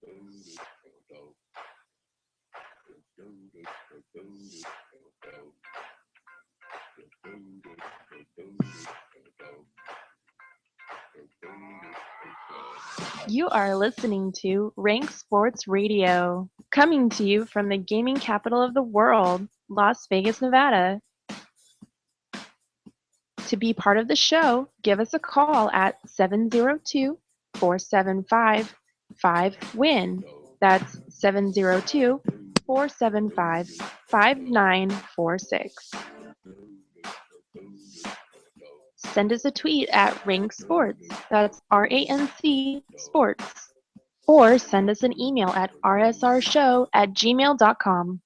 You are listening to Ranc Sports Radio, coming to you from the gaming capital of the world, Las Vegas, Nevada. To be part of the show, give us a call at 702-475-5WIN. That's 702-475-5946. Send us a tweet at Ranc Sports, that's RANC Sports, or send us an email at rsrshow@gmail.com.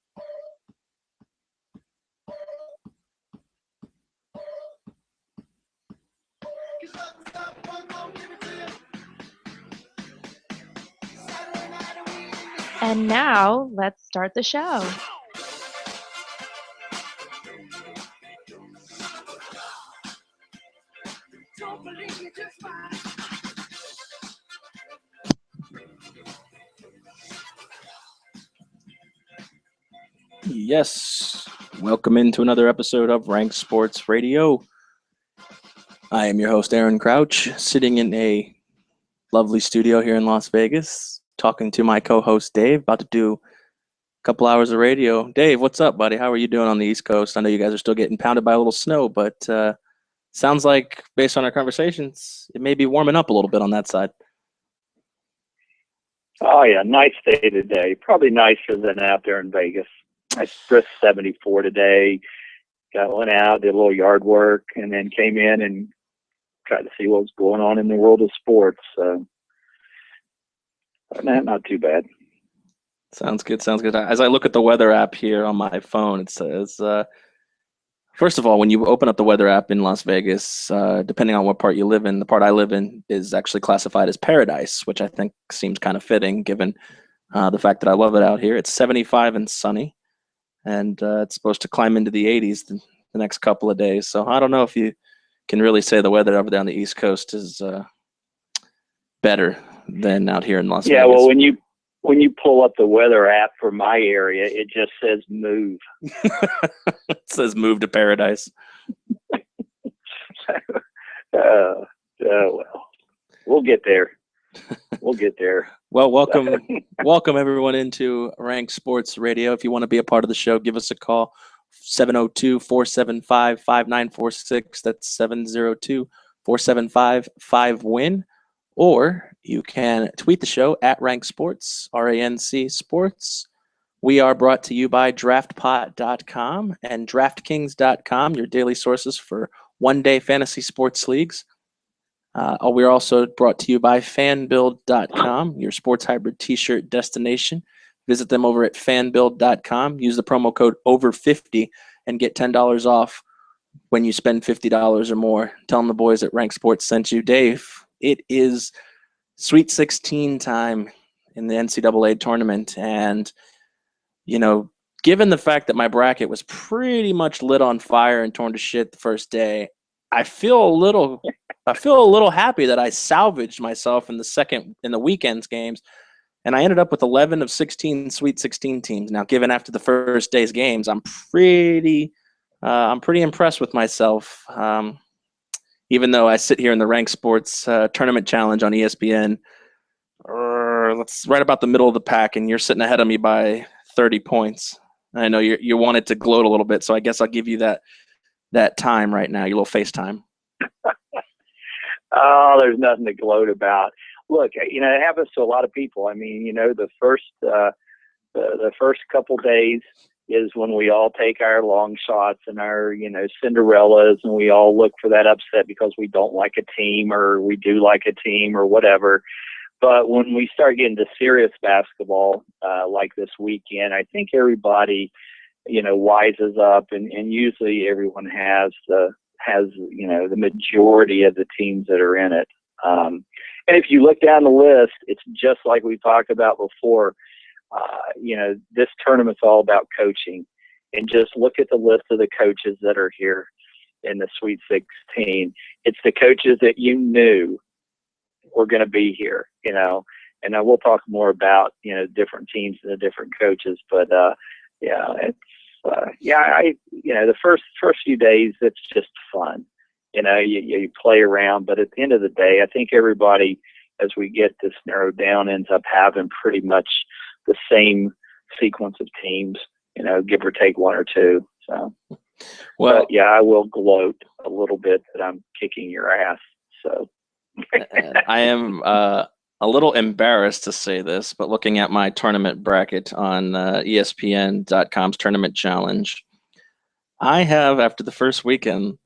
And now, let's start the show. Yes, welcome into another episode of Ranc Sports Radio. I am your host, Aaron Crouch, sitting in a lovely studio here in Las Vegas, talking to my co-host, Dave, about to do a couple hours of radio. Dave, what's up, buddy? How are you doing on the East Coast? I know you guys are still getting pounded by a little snow, but sounds like, based on our conversations, it may be warming up a little bit on that side. Oh, yeah, nice day today. Probably nicer than out there in Vegas. I brisk 74 today. Went out, did a little yard work, and then came in and tried to see what was going on in the world of sports. Not too bad. Sounds good. As I look at the weather app here on my phone, it says, first of all, when you open up the weather app in Las Vegas, depending on what part you live in, the part I live in is actually classified as paradise, which I think seems kind of fitting given the fact that I love it out here. It's 75 and sunny, and it's supposed to climb into the 80s the next couple of days. So I don't know if you can really say the weather over there on the East Coast is better than out here in Las Vegas. Yeah, well, when you pull up the weather app for my area, it just says move. It says move to paradise. Well, we'll get there. Well, welcome everyone into Ranc Sports Radio. If you want to be a part of the show, give us a call, 702-475-5946. That's 702-475-5WIN. Or you can tweet the show at Ranc Sports, RANC Sports. We are brought to you by DraftPot.com and DraftKings.com, your daily sources for one-day fantasy sports leagues. We're also brought to you by FanBuild.com, your sports hybrid t-shirt destination. Visit them over at FanBuild.com. Use the promo code OVER50 and get $10 off when you spend $50 or more. Tell them the boys at Ranc Sports sent you. Dave, it is Sweet 16 time in the NCAA tournament. And, you know, given the fact that my bracket was pretty much lit on fire and torn to shit the first day, I feel a little happy that I salvaged myself in the weekend's games, and I ended up with 11 of 16 Sweet 16 teams. Now, given after the first day's games, I'm pretty impressed with myself. Even though I sit here in the Ranc Sports Tournament Challenge on ESPN, let's right about the middle of the pack, and you're sitting ahead of me by 30 points. I know you wanted to gloat a little bit, so I guess I'll give you that time right now, your little FaceTime. Oh, there's nothing to gloat about. Look, it happens to a lot of people. I mean, the first couple days is when we all take our long shots and our, Cinderellas, and we all look for that upset because we don't like a team or we do like a team or whatever. But when we start getting to serious basketball, like this weekend, I think everybody, wises up, and usually everyone has the majority of the teams that are in it. And if you look down the list, it's just like we talked about before. This tournament's all about coaching, and just look at the list of the coaches that are here in the Sweet 16. It's the coaches that you knew were going to be here, and we'll talk more about different teams and the different coaches. But yeah, it's the first few days it's just fun. You play around, but at the end of the day, I think everybody, as we get this narrowed down, ends up having pretty much the same sequence of teams, give or take one or two. So, well, but yeah, I will gloat a little bit that I'm kicking your ass. So I am a little embarrassed to say this, but looking at my tournament bracket on ESPN.com's Tournament Challenge, I have, after the first weekend,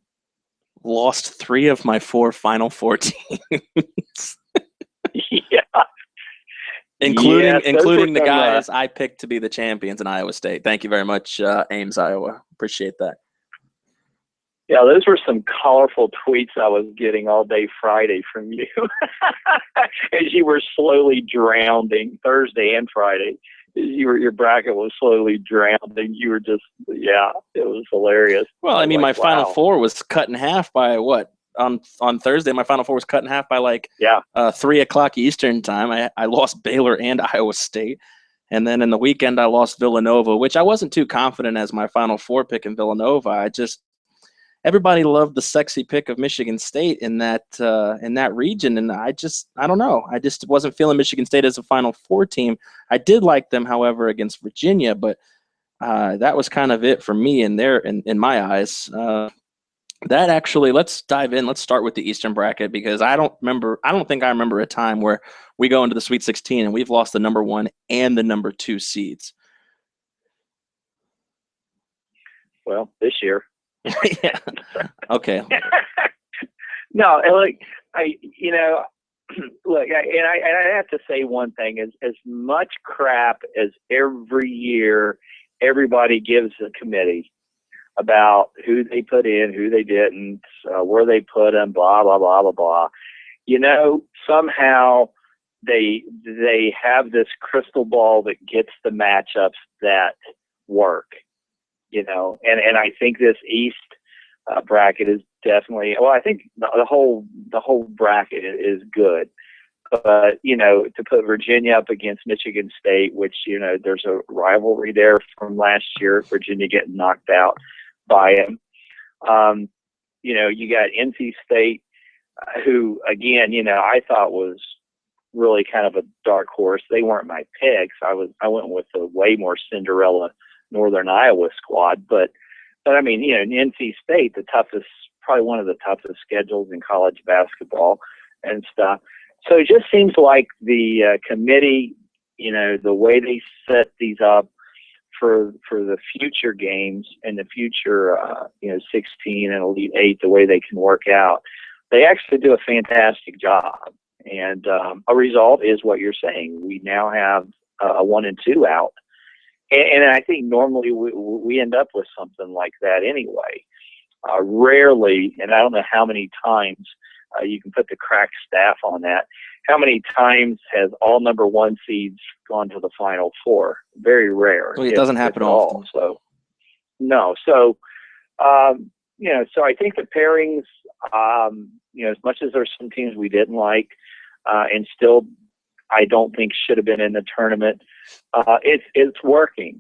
lost 3 of my 4 Final Four teams. Yeah. Including the guys I picked to be the champions in Iowa State. Thank you very much, Ames, Iowa. Appreciate that. Yeah, those were some colorful tweets I was getting all day Friday from you as you were slowly drowning Thursday and Friday. Your bracket was slowly drowning. You were just, it was hilarious. Well, I mean, my Final Four was cut in half by what? On Thursday, my Final Four was cut in half by 3 o'clock Eastern time. I lost Baylor and Iowa State. And then in the weekend, I lost Villanova, which I wasn't too confident as my Final Four pick in Villanova. Everybody loved the sexy pick of Michigan State in that region, and I don't know. I just wasn't feeling Michigan State as a Final Four team. I did like them, however, against Virginia, but that was kind of it for me in my eyes. That actually, let's dive in. Let's start with the Eastern bracket, because I don't think I remember a time where we go into the Sweet 16 and we've lost the number 1 and the number 2 seeds. Well, this year. Yeah. Okay. No, look, I have to say one thing: is as much crap as every year everybody gives the committee about who they put in, who they didn't, where they put them, blah blah blah blah blah. Somehow they have this crystal ball that gets the matchups that work. And I think this East bracket is definitely, well, I think the whole bracket is good. But, to put Virginia up against Michigan State, which, there's a rivalry there from last year, Virginia getting knocked out by him. You got NC State, who, again, I thought was really kind of a dark horse. They weren't my picks. I went with a way more Cinderella Northern Iowa squad, but I mean, in NC State, probably one of the toughest schedules in college basketball and stuff. So it just seems like the committee, the way they set these up for the future games and the future, 16 and Elite 8, the way they can work out, they actually do a fantastic job. And a result is what you're saying. We now have a 1 and 2 out. And I think normally we end up with something like that anyway. Rarely, and I don't know how many times you can put the crack staff on that. How many times has all number 1 seeds gone to the Final Four? Very rare. Well, it doesn't happen often. So, no. So, so I think the pairings, as much as there's some teams we didn't like, and still I don't think should have been in the tournament, it's working.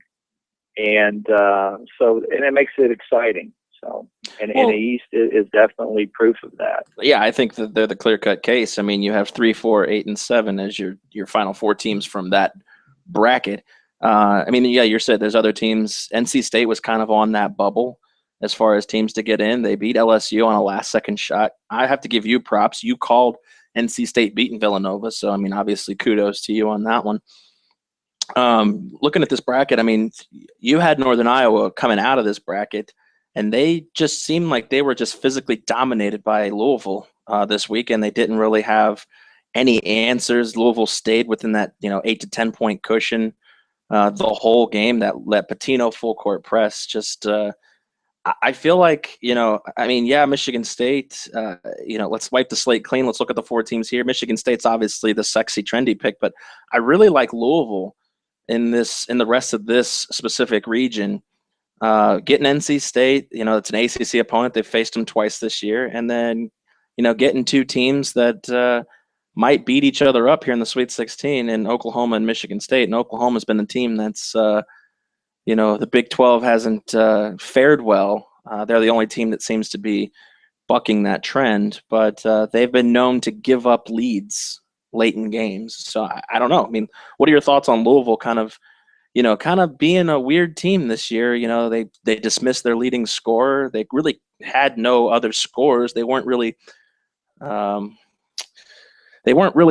And so it makes it exciting. So, and the East is definitely proof of that. Yeah, I think that they're the clear-cut case. I mean, you have 3, 4, 8, and 7 as your Final Four teams from that bracket. You said there's other teams. NC State was kind of on that bubble as far as teams to get in. They beat LSU on a last-second shot. I have to give you props. You called NC State beating Villanova, so, I mean, obviously kudos to you on that one. Looking at this bracket, I mean, you had Northern Iowa coming out of this bracket, and they just seemed like they were just physically dominated by Louisville this week, and they didn't really have any answers. Louisville stayed within that 8 to 10 point cushion the whole game. That let Patino full court press. Just I feel like Michigan State. Let's wipe the slate clean. Let's look at the 4 teams here. Michigan State's obviously the sexy, trendy pick, but I really like Louisville in the rest of this specific region. Getting NC State, it's an ACC opponent. They've faced them twice this year. And then, getting 2 teams that might beat each other up here in the Sweet 16 in Oklahoma and Michigan State. And Oklahoma's been the team that's, the Big 12 hasn't fared well. They're the only team that seems to be bucking that trend, but they've been known to give up leads late in games. So I don't know. I mean, what are your thoughts on Louisville kind of being a weird team this year? They dismissed their leading scorer. They really had no other scorers. They weren't really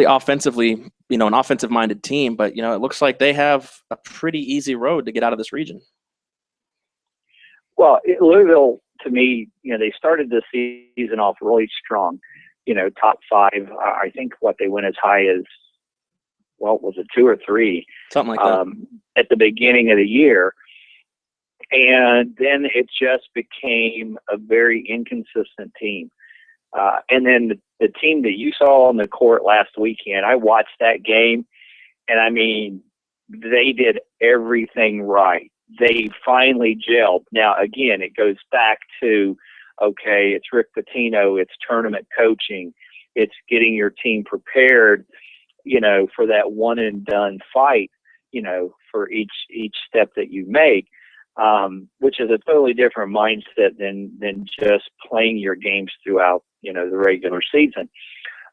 offensively, an offensive-minded team, but, it looks like they have a pretty easy road to get out of this region. Well, Louisville, to me, they started the season off really strong, top 5. I think they went as high as, was it 2 or 3? Something like that. At the beginning of the year. And then it just became a very inconsistent team. And then the team that you saw on the court last weekend, I watched that game, and I mean, they did everything right. They finally gelled. Now, again, it goes back to, okay, it's Rick Pitino, it's tournament coaching, it's getting your team prepared, for that one and done fight, for each step that you make. Which is a totally different mindset than just playing your games throughout, the regular season.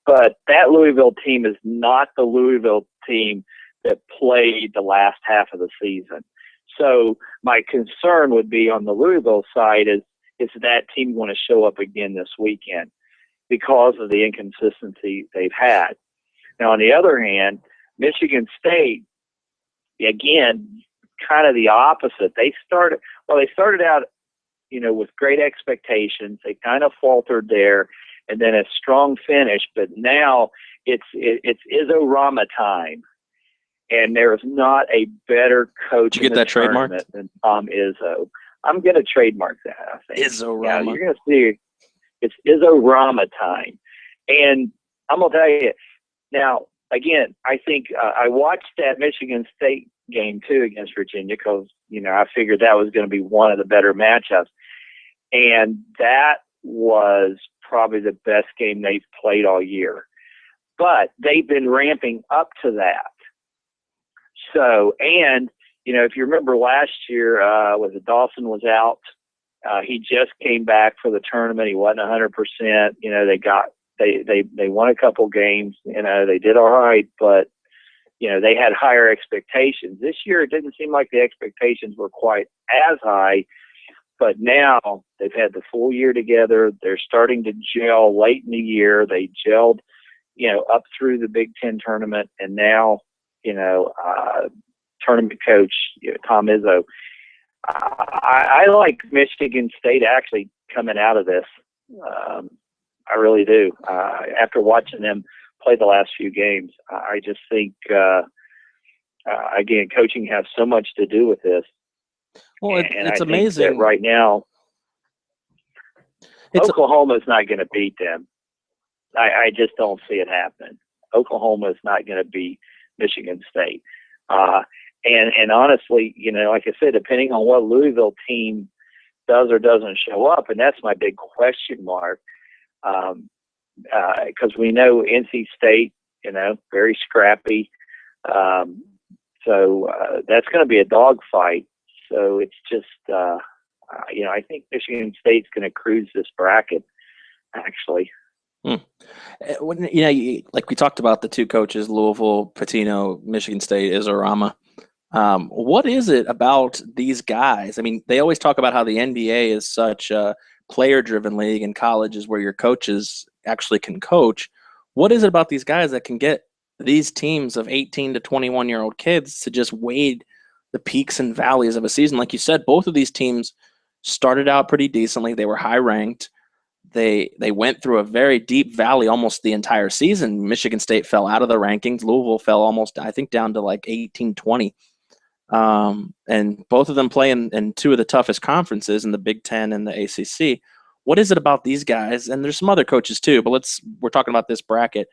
But that Louisville team is not the Louisville team that played the last half of the season. So my concern would be on the Louisville side is that team going to show up again this weekend because of the inconsistency they've had. Now, on the other hand, Michigan State, again, kind of the opposite. They started out, with great expectations. They kind of faltered there, and then a strong finish. But now it's Izzo Rama time, and there is not a better coach. Did you get that trademarked than Tom Izzo. I'm going to trademark that. I think Izzo Rama. You're going to see it's Izzo Rama time, and I'm going to tell you now. Again, I think I watched that Michigan State game too against Virginia because I figured that was going to be one of the better matchups, and that was probably the best game they've played all year. But they've been ramping up to that. So, and if you remember last year, Dawson was out. He just came back for the tournament. He wasn't 100%. They won a couple games. They did all right, but they had higher expectations. This year, it didn't seem like the expectations were quite as high, but now they've had the full year together. They're starting to gel late in the year. They gelled, up through the Big Ten tournament, and now, tournament coach, Tom Izzo. I like Michigan State actually coming out of this. I really do. After watching them play the last few games, I just think, again, coaching has so much to do with this. Well, it's amazing. That right now, Oklahoma's not going to beat them. I just don't see it happening. Oklahoma is not going to beat Michigan State. And honestly, like I said, depending on what Louisville team does or doesn't show up, and that's my big question mark, because we know NC State, very scrappy. So that's going to be a dogfight. So it's just, I think Michigan State's going to cruise this bracket, actually. Like we talked about the two coaches, Louisville, Pitino, Michigan State, Izzo Rama. What is it about these guys? I mean, they always talk about how the NBA is such a player-driven league and college is where your coaches actually can coach. What is it about these guys that can get these teams of 18 to 21-year-old kids to just wade the peaks and valleys of a season? Like you said, both of these teams started out pretty decently. They were high-ranked. They went through a very deep valley almost the entire season. Michigan State fell out of the rankings. Louisville fell almost, I think, down to like 18, 20. And both of them play in two of the toughest conferences in the Big Ten and the ACC. What is it about these guys? And there's some other coaches too, but we're talking about this bracket,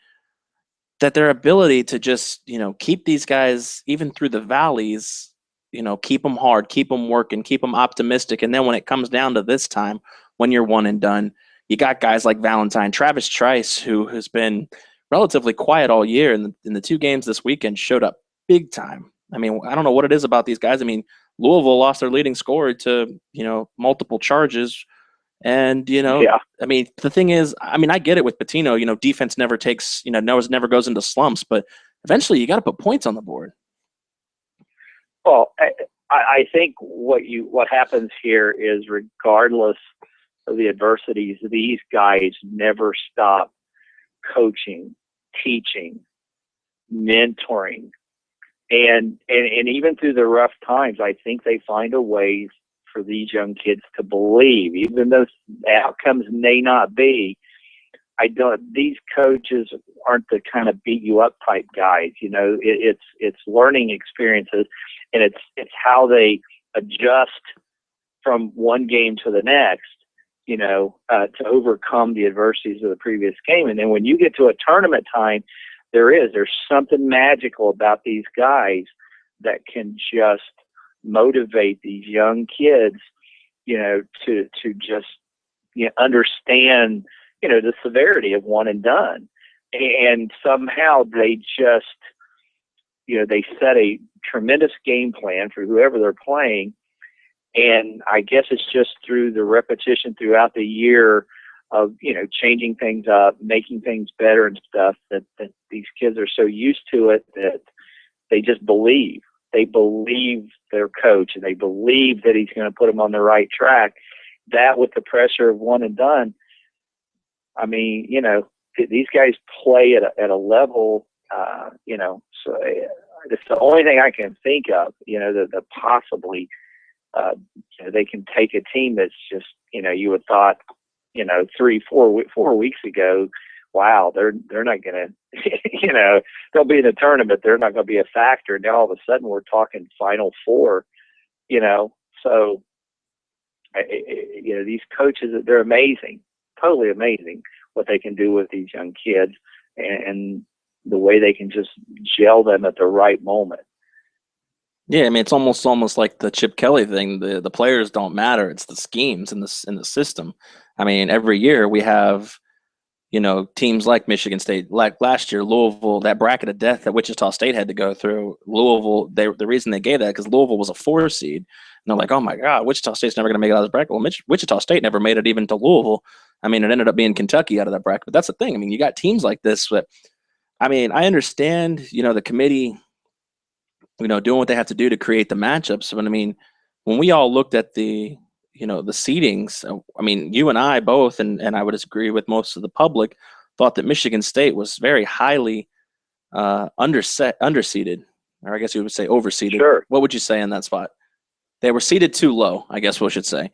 that their ability to just, keep these guys even through the valleys, keep them hard, keep them working, keep them optimistic. And then when it comes down to this time, when you're one and done, you got guys like Valentine, Travis Trice, who has been relatively quiet all year, and in the two games this weekend showed up big time. I mean, I don't know what it is about these guys. I mean, Louisville lost their leading scorer to, multiple charges. And, Yeah. I mean, the thing is, I mean, I get it with Patino, defense never takes, never goes into slumps, but eventually you got to put points on the board. Well, I think what happens here is, regardless of the adversities, these guys never stop coaching, teaching, mentoring, and even through the rough times, I think they find a way for these young kids to believe, even though outcomes may not be. These coaches aren't the kind of beat you up type guys. It's learning experiences, and it's how they adjust from one game to the next, to overcome the adversities of the previous game. And then when you get to a tournament time, there's something magical about these guys that can just motivate these young kids, to just understand, the severity of one and done. And somehow they just, they set a tremendous game plan for whoever they're playing. And I guess it's just through the repetition throughout the year of, changing things up, making things better and stuff, that these kids are so used to it that they just believe. They believe their coach, and they believe that he's going to put them on the right track. That, with the pressure of one and done, I mean, these guys play at a level, so it's the only thing I can think of, that possibly, they can take a team that's just, you would thought, 4 weeks ago, wow, they're not going to, they'll be in the tournament, they're not going to be a factor. Now all of a sudden we're talking Final Four, so, these coaches, they're amazing, totally amazing what they can do with these young kids, and the way they can just gel them at the right moment. Yeah, I mean, it's almost like the Chip Kelly thing. The players don't matter; it's the schemes in the system. I mean, every year we have, teams like Michigan State, like last year, Louisville, that bracket of death that Wichita State had to go through. Louisville, the reason they gave that because Louisville was a 4 seed, and they're like, oh my God, Wichita State's never going to make it out of this bracket. Well, Wichita State never made it even to Louisville. I mean, it ended up being Kentucky out of that bracket. But that's the thing. I mean, you got teams like this. But I mean, I understand, the committee, doing what they have to do to create the matchups. But I mean, when we all looked at the seedings, I mean, you and I both, and I would agree with most of the public, thought that Michigan State was very highly underseeded, or I guess you would say overseeded. Sure. What would you say in that spot? They were seeded too low, I guess we should say.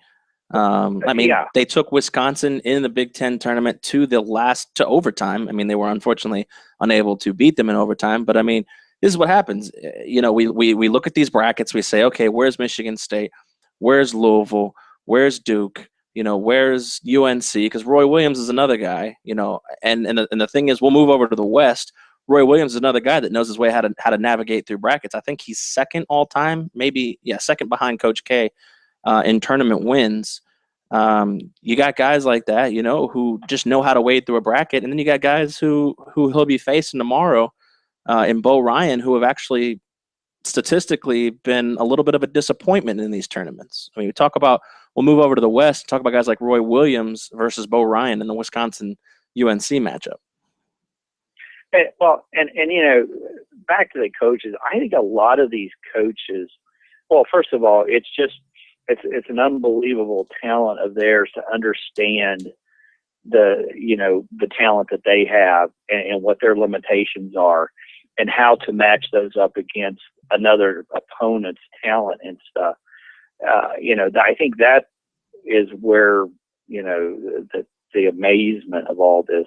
I mean, Yeah. They took Wisconsin in the Big Ten tournament to overtime. I mean, they were unfortunately unable to beat them in overtime, but I mean, this is what happens. We look at these brackets, we say, okay, where's Michigan State? Where's Louisville? Where's Duke? Where's UNC? Because Roy Williams is another guy, and the thing is, we'll move over to the West. Roy Williams is another guy that knows his way how to navigate through brackets. I think he's second all time, second behind Coach K in tournament wins. You got guys like that, who just know how to wade through a bracket, and then you got guys who he'll be facing tomorrow in Bo Ryan, who have actually statistically been a little bit of a disappointment in these tournaments. I mean, we'll move over to the West, talk about guys like Roy Williams versus Bo Ryan in the Wisconsin UNC matchup. And back to the coaches, I think a lot of these coaches, well, first of all, it's an unbelievable talent of theirs to understand the talent that they have and what their limitations are, and how to match those up against another opponent's talent and stuff. I think that is where, the amazement of all this,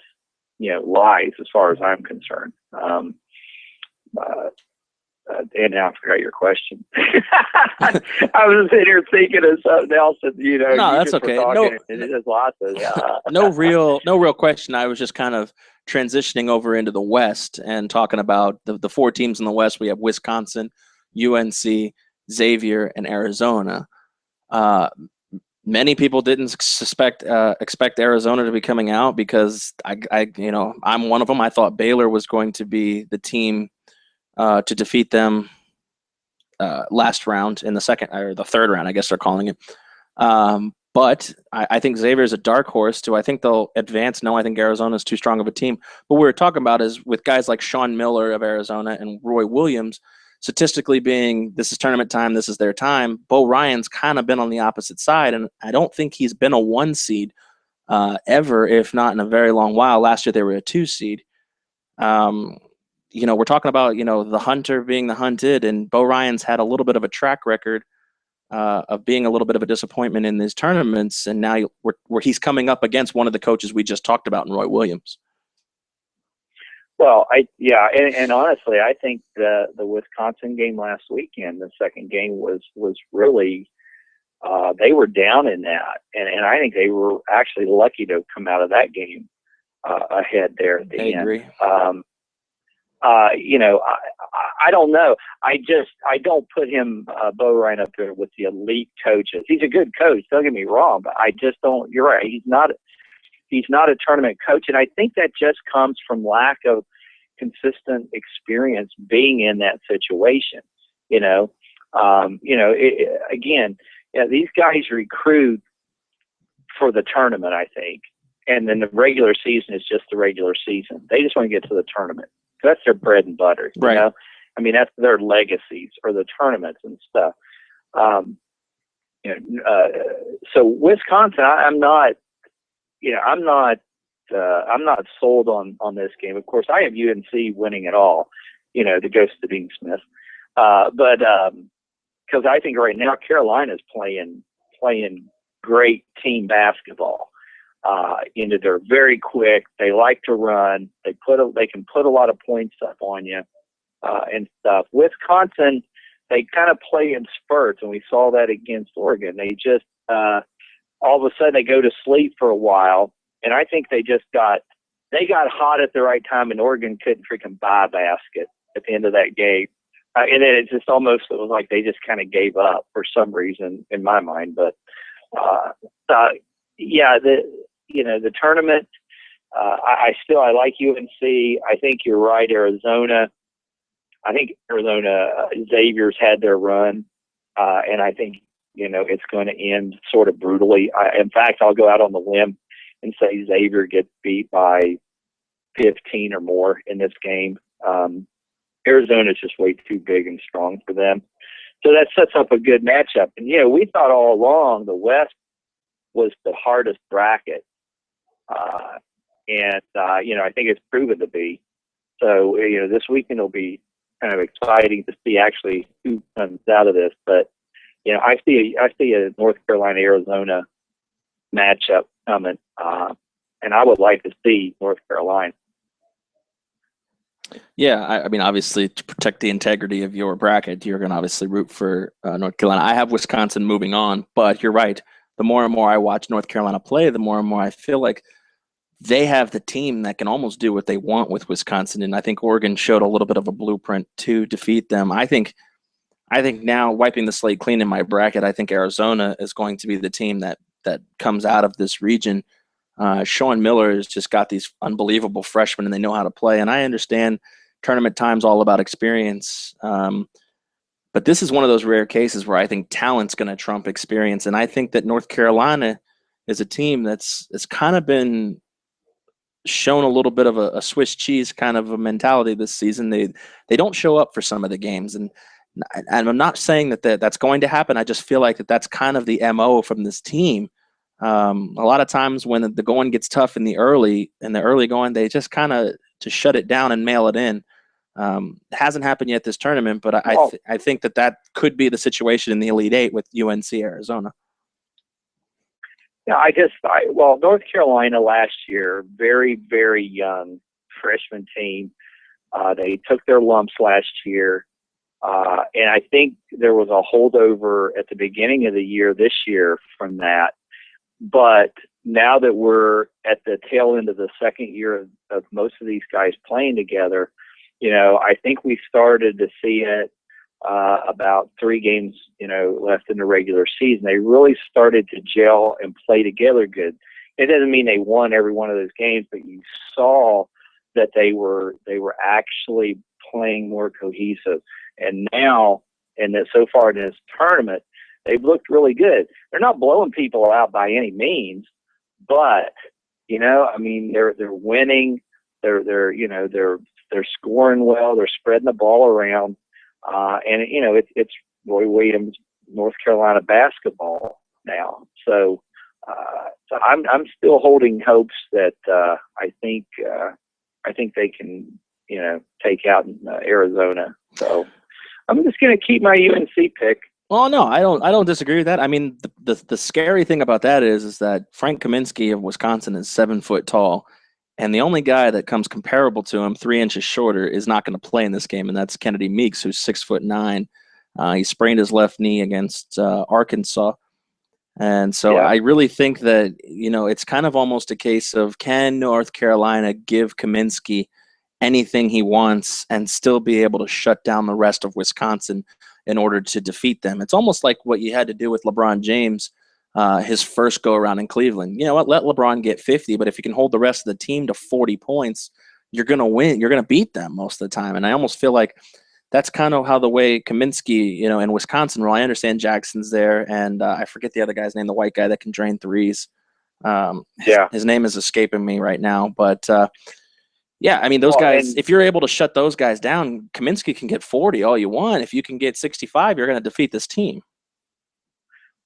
lies, as far as I'm concerned. And now I forgot your question. I was sitting here thinking of something else that, No, that's okay. There's lots of no real question. I was just kind of transitioning over into the West and talking about the 4 teams in the West. We have Wisconsin, UNC, Xavier, and Arizona. many people didn't expect Arizona to be coming out because I'm one of them. I thought Baylor was going to be the team to defeat them last round in the second or the third round, I guess they're calling it. But I think Xavier is a dark horse. Do I think they'll advance? No, I think Arizona is too strong of a team. What we were talking about is with guys like Sean Miller of Arizona and Roy Williams, statistically being this is tournament time, this is their time. Bo Ryan's kind of been on the opposite side, and I don't think he's been a 1 seed ever, if not in a very long while. Last year they were a 2 seed. We're talking about the hunter being the hunted, and Bo Ryan's had a little bit of a track record of being a little bit of a disappointment in these tournaments, and now where he's coming up against one of the coaches we just talked about in Roy Williams. Well, and honestly, I think the Wisconsin game last weekend, the second game was really they were down in that, and I think they were actually lucky to come out of that game ahead there at the end. I agree. I don't know. I don't put him, Bo Ryan, up there with the elite coaches. He's a good coach. Don't get me wrong, but I just don't. You're right. He's not a tournament coach, and I think that just comes from lack of consistent experience being in that situation. Again, these guys recruit for the tournament, I think, and then the regular season is just the regular season. They just want to get to the tournament. That's their bread and butter, right? I mean, that's their legacies or the tournaments and stuff. So Wisconsin, I'm not sold on this game. Of course, I have UNC winning it all. The ghost of Dean Smith, but because I think right now Carolina's playing great team basketball. They're very quick. They like to run. They can put a lot of points up on you and stuff. Wisconsin, they kind of play in spurts, and we saw that against Oregon. They just all of a sudden they go to sleep for a while, and I think they got hot at the right time, and Oregon couldn't freaking buy a basket at the end of that game. And then it was like they just kind of gave up for some reason in my mind. But the tournament, I like UNC. I think you're right, Arizona. I think Xavier's had their run, and I think it's going to end sort of brutally. In fact, I'll go out on the limb and say Xavier gets beat by 15 or more in this game. Arizona's just way too big and strong for them. So that sets up a good matchup. And, we thought all along the West was the hardest bracket. I think it's proven to be. So, this weekend will be kind of exciting to see actually who comes out of this. But, I see a North Carolina-Arizona matchup coming, and I would like to see North Carolina. Yeah, I mean, obviously, to protect the integrity of your bracket, you're going to obviously root for North Carolina. I have Wisconsin moving on, but you're right. The more and more I watch North Carolina play, the more and more I feel like they have the team that can almost do what they want with Wisconsin. And I think Oregon showed a little bit of a blueprint to defeat them. I think now, wiping the slate clean in my bracket, I think Arizona is going to be the team that comes out of this region. Sean Miller has just got these unbelievable freshmen, and they know how to play. And I understand tournament time's all about experience. But this is one of those rare cases where I think talent's going to trump experience. And I think that North Carolina is a team that's kind of been shown a little bit of a Swiss cheese kind of a mentality this season. They don't show up for some of the games. And I'm not saying that's going to happen. I just feel like that's kind of the MO from this team. A lot of times when the going gets tough in the early going, they just kind of to shut it down and mail it in. It hasn't happened yet this tournament, but I think that could be the situation in the Elite Eight with UNC Arizona. Yeah, North Carolina last year, very, very young freshman team. They took their lumps last year. And I think there was a holdover at the beginning of the year this year from that. But now that we're at the tail end of the second year of most of these guys playing together, I think we started to see it. about 3 games, left in the regular season, they really started to gel and play together good. It doesn't mean they won every one of those games, but you saw that they were actually playing more cohesive. And now, and that so far in this tournament, they've looked really good. They're not blowing people out by any means, but they're winning. They're scoring well. They're spreading the ball around, and it's Roy Williams, North Carolina basketball now. So I'm still holding hopes that I think they can take out Arizona. So I'm just going to keep my UNC pick. Well, no, I don't disagree with that. I mean, the scary thing about that is that Frank Kaminsky of Wisconsin is 7 foot tall, and the only guy that comes comparable to him, 3 inches shorter, is not going to play in this game, and that's Kennedy Meeks, who's 6'9". He sprained his left knee against Arkansas, and so I really think that it's kind of almost a case of, can North Carolina give Kaminsky anything he wants and still be able to shut down the rest of Wisconsin in order to defeat them? It's almost like what you had to do with LeBron James, his first go around in Cleveland. You know what? Let LeBron get 50, but if you can hold the rest of the team to 40 points, you're going to win. You're going to beat them most of the time. And I almost feel like that's kind of how the way Kaminsky, in Wisconsin, well, I understand Jackson's there, and I forget the other guy's name, the white guy that can drain threes. His name is escaping me right now, but yeah, I mean, those guys, if you're able to shut those guys down, Kaminsky can get 40 all you want. If you can get 65, you're going to defeat this team.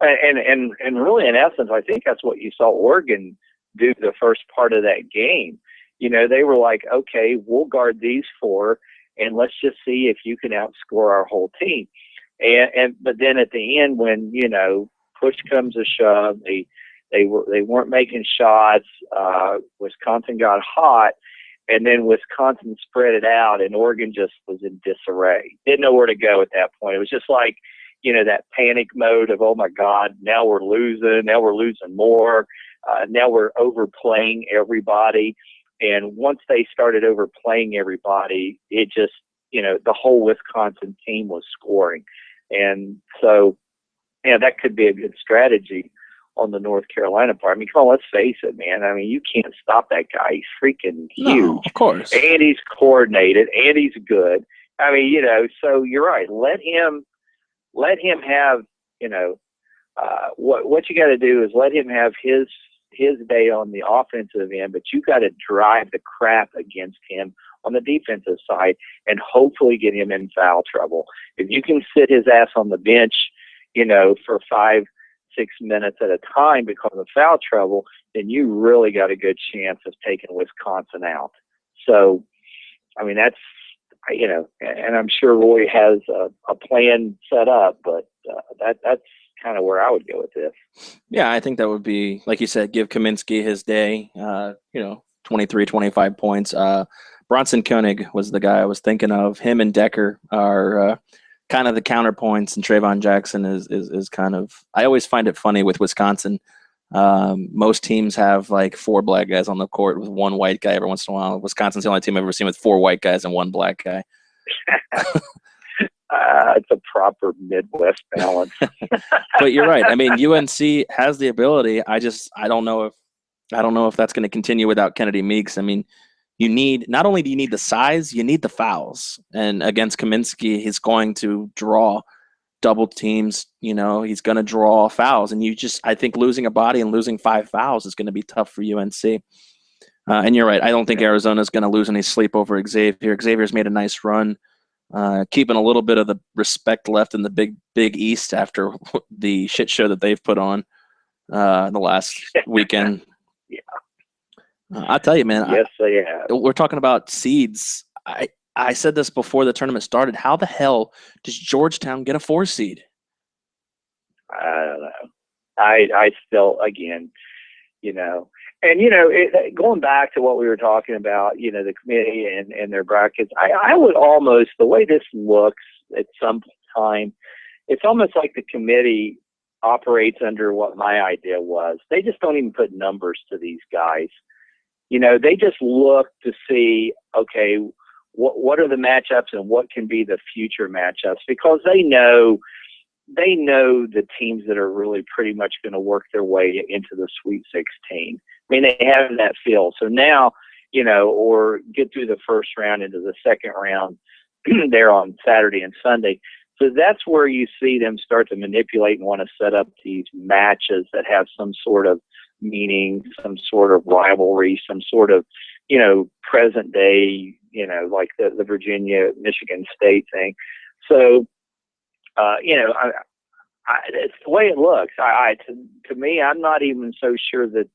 And really, in essence, I think that's what you saw Oregon do the first part of that game. They were like, okay, we'll guard these 4, and let's just see if you can outscore our whole team. But then at the end, when push comes to shove, they weren't making shots. Wisconsin got hot. And then Wisconsin spread it out, and Oregon just was in disarray. Didn't know where to go at that point. It was just like, that panic mode of, oh, my God, now we're losing. Now we're losing more. Now we're overplaying everybody. And once they started overplaying everybody, it just, the whole Wisconsin team was scoring. And so, that could be a good strategy on the North Carolina part. I mean, come on, let's face it, man. I mean, you can't stop that guy. He's freaking huge. No, of course. And he's coordinated, and he's good. I mean, so you're right. Let him have, what you got to do is let him have his day on the offensive end, but you got to drive the crap against him on the defensive side and hopefully get him in foul trouble. If you can sit his ass on the bench, for 5-6 minutes at a time because of foul trouble, then you really got a good chance of taking Wisconsin out. So, I mean, that's, and I'm sure Roy has a plan set up, but that's kind of where I would go with this. Yeah, I think that would be, like you said, give Kaminsky his day, 23, 25 points. Bronson Koenig was the guy I was thinking of. Him and Decker are kind of the counterpoints, and Trayvon Jackson is kind of – I always find it funny with Wisconsin. Most teams have like 4 black guys on the court with 1 white guy every once in a while. Wisconsin's the only team I've ever seen with 4 white guys and 1 black guy. It's a proper Midwest balance. But you're right. I mean, UNC has the ability. I don't know if that's going to continue without Kennedy Meeks. I mean, not only do you need the size, you need the fouls. And against Kaminsky, he's going to draw double teams. He's going to draw fouls. And I think losing a body and losing 5 fouls is going to be tough for UNC. And you're right. I don't think Arizona's going to lose any sleep over Xavier. Xavier's made a nice run, keeping a little bit of the respect left in the Big East after the shit show that they've put on the last weekend. Yeah. I'll tell you, man. Yes, they have. We're talking about seeds. I said this before the tournament started. How the hell does Georgetown get a 4 seed? I don't know. I still, again, and, going back to what we were talking about, the committee and their brackets, I would almost, the way this looks at some time, it's almost like the committee operates under what my idea was. They just don't even put numbers to these guys. They just look to see, okay, what are the matchups and what can be the future matchups, because they know the teams that are really pretty much going to work their way into the Sweet 16. I mean, they have that feel. So now, or get through the first round into the second round there on Saturday and Sunday. So that's where you see them start to manipulate and want to set up these matches that have some sort of meaning, some sort of rivalry, some sort of, present day, like the Virginia-Michigan State thing. So, it's the way it looks. To me, I'm not even so sure that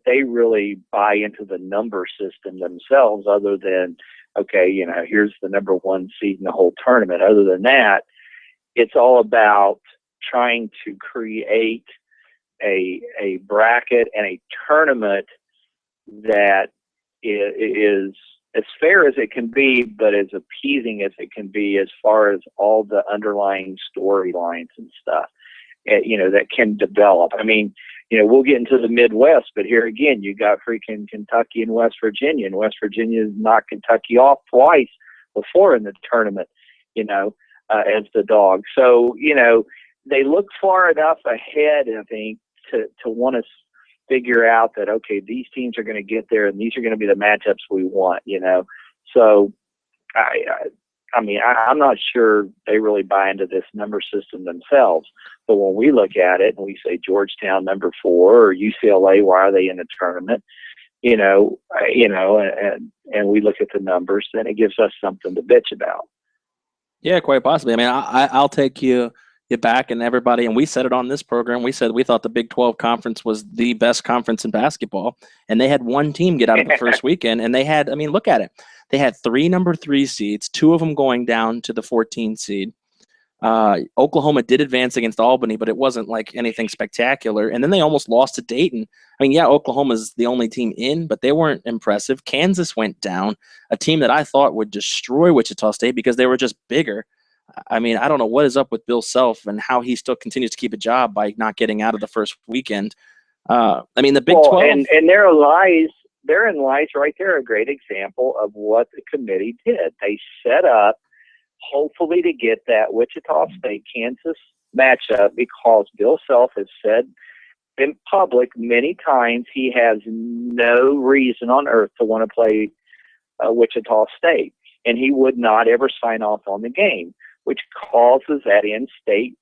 they really buy into the number system themselves, other than, okay, here's the number one seed in the whole tournament. Other than that, it's all about trying to create a bracket and a tournament that is as fair as it can be, but as appeasing as it can be as far as all the underlying storylines and stuff, that can develop. I mean, we'll get into the Midwest, but here again, you got freaking Kentucky and West Virginia, and West Virginia's knocked Kentucky off twice before in the tournament, as the dog. So, they look far enough ahead, I think, to want to figure out that, okay, these teams are going to get there and these are going to be the matchups we want, So, I'm not sure they really buy into this number system themselves. But when we look at it and we say Georgetown number 4 or UCLA, why are they in the tournament? And we look at the numbers, then it gives us something to bitch about. Yeah, quite possibly. I mean, I'll take you back and everybody, and we said it on this program. We said we thought the Big 12 conference was the best conference in basketball, and they had one team get out of the first weekend, and they had, look at it. They had 3 number 3 seeds, 2 of them going down to the 14 seed. Oklahoma did advance against Albany, but it wasn't like anything spectacular. And then they almost lost to Dayton. Oklahoma's the only team in, but they weren't impressive. Kansas went down, a team that I thought would destroy Wichita State because they were just bigger. I don't know what is up with Bill Self and how he still continues to keep a job by not getting out of the first weekend. The Big 12. And therein lies right there a great example of what the committee did. They set up, hopefully, to get that Wichita State-Kansas matchup, because Bill Self has said in public many times he has no reason on earth to want to play Wichita State, and he would not ever sign off on the game, which causes that in-state,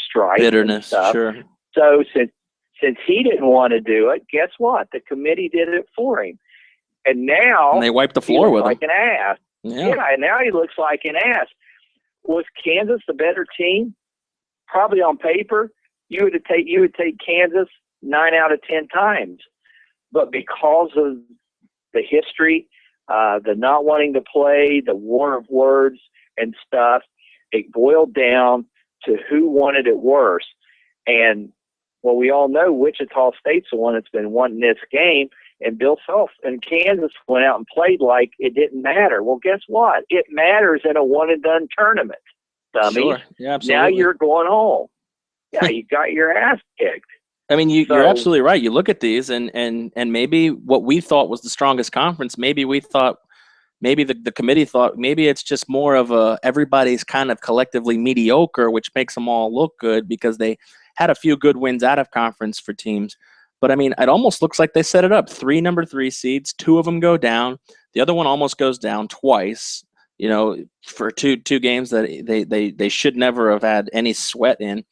strife, bitterness, and stuff. Sure. So since he didn't want to do it, guess what? The committee did it for him, and now they wiped the floor with him like an ass. Yeah, and now he looks like an ass. Was Kansas the better team? Probably on paper, you would take Kansas 9 out of 10 times, but because of the history, the not wanting to play, the war of words and stuff, it boiled down to who wanted it worse. And well, we all know Wichita State's the one that's been wanting this game. And Bill Self and Kansas went out and played like it didn't matter. Well, guess what? It matters in a one-and-done tournament, dummy. Sure. Yeah, absolutely. Now you're going home. Yeah, you got your ass kicked. You're absolutely right. You look at these, and maybe what we thought was the strongest conference, maybe the committee thought maybe it's just more of everybody's kind of collectively mediocre, which makes them all look good because they had a few good wins out of conference for teams. But it almost looks like they set it up. 3 number 3 seeds, 2 of them go down. The other one almost goes down twice, for two games that they should never have had any sweat in.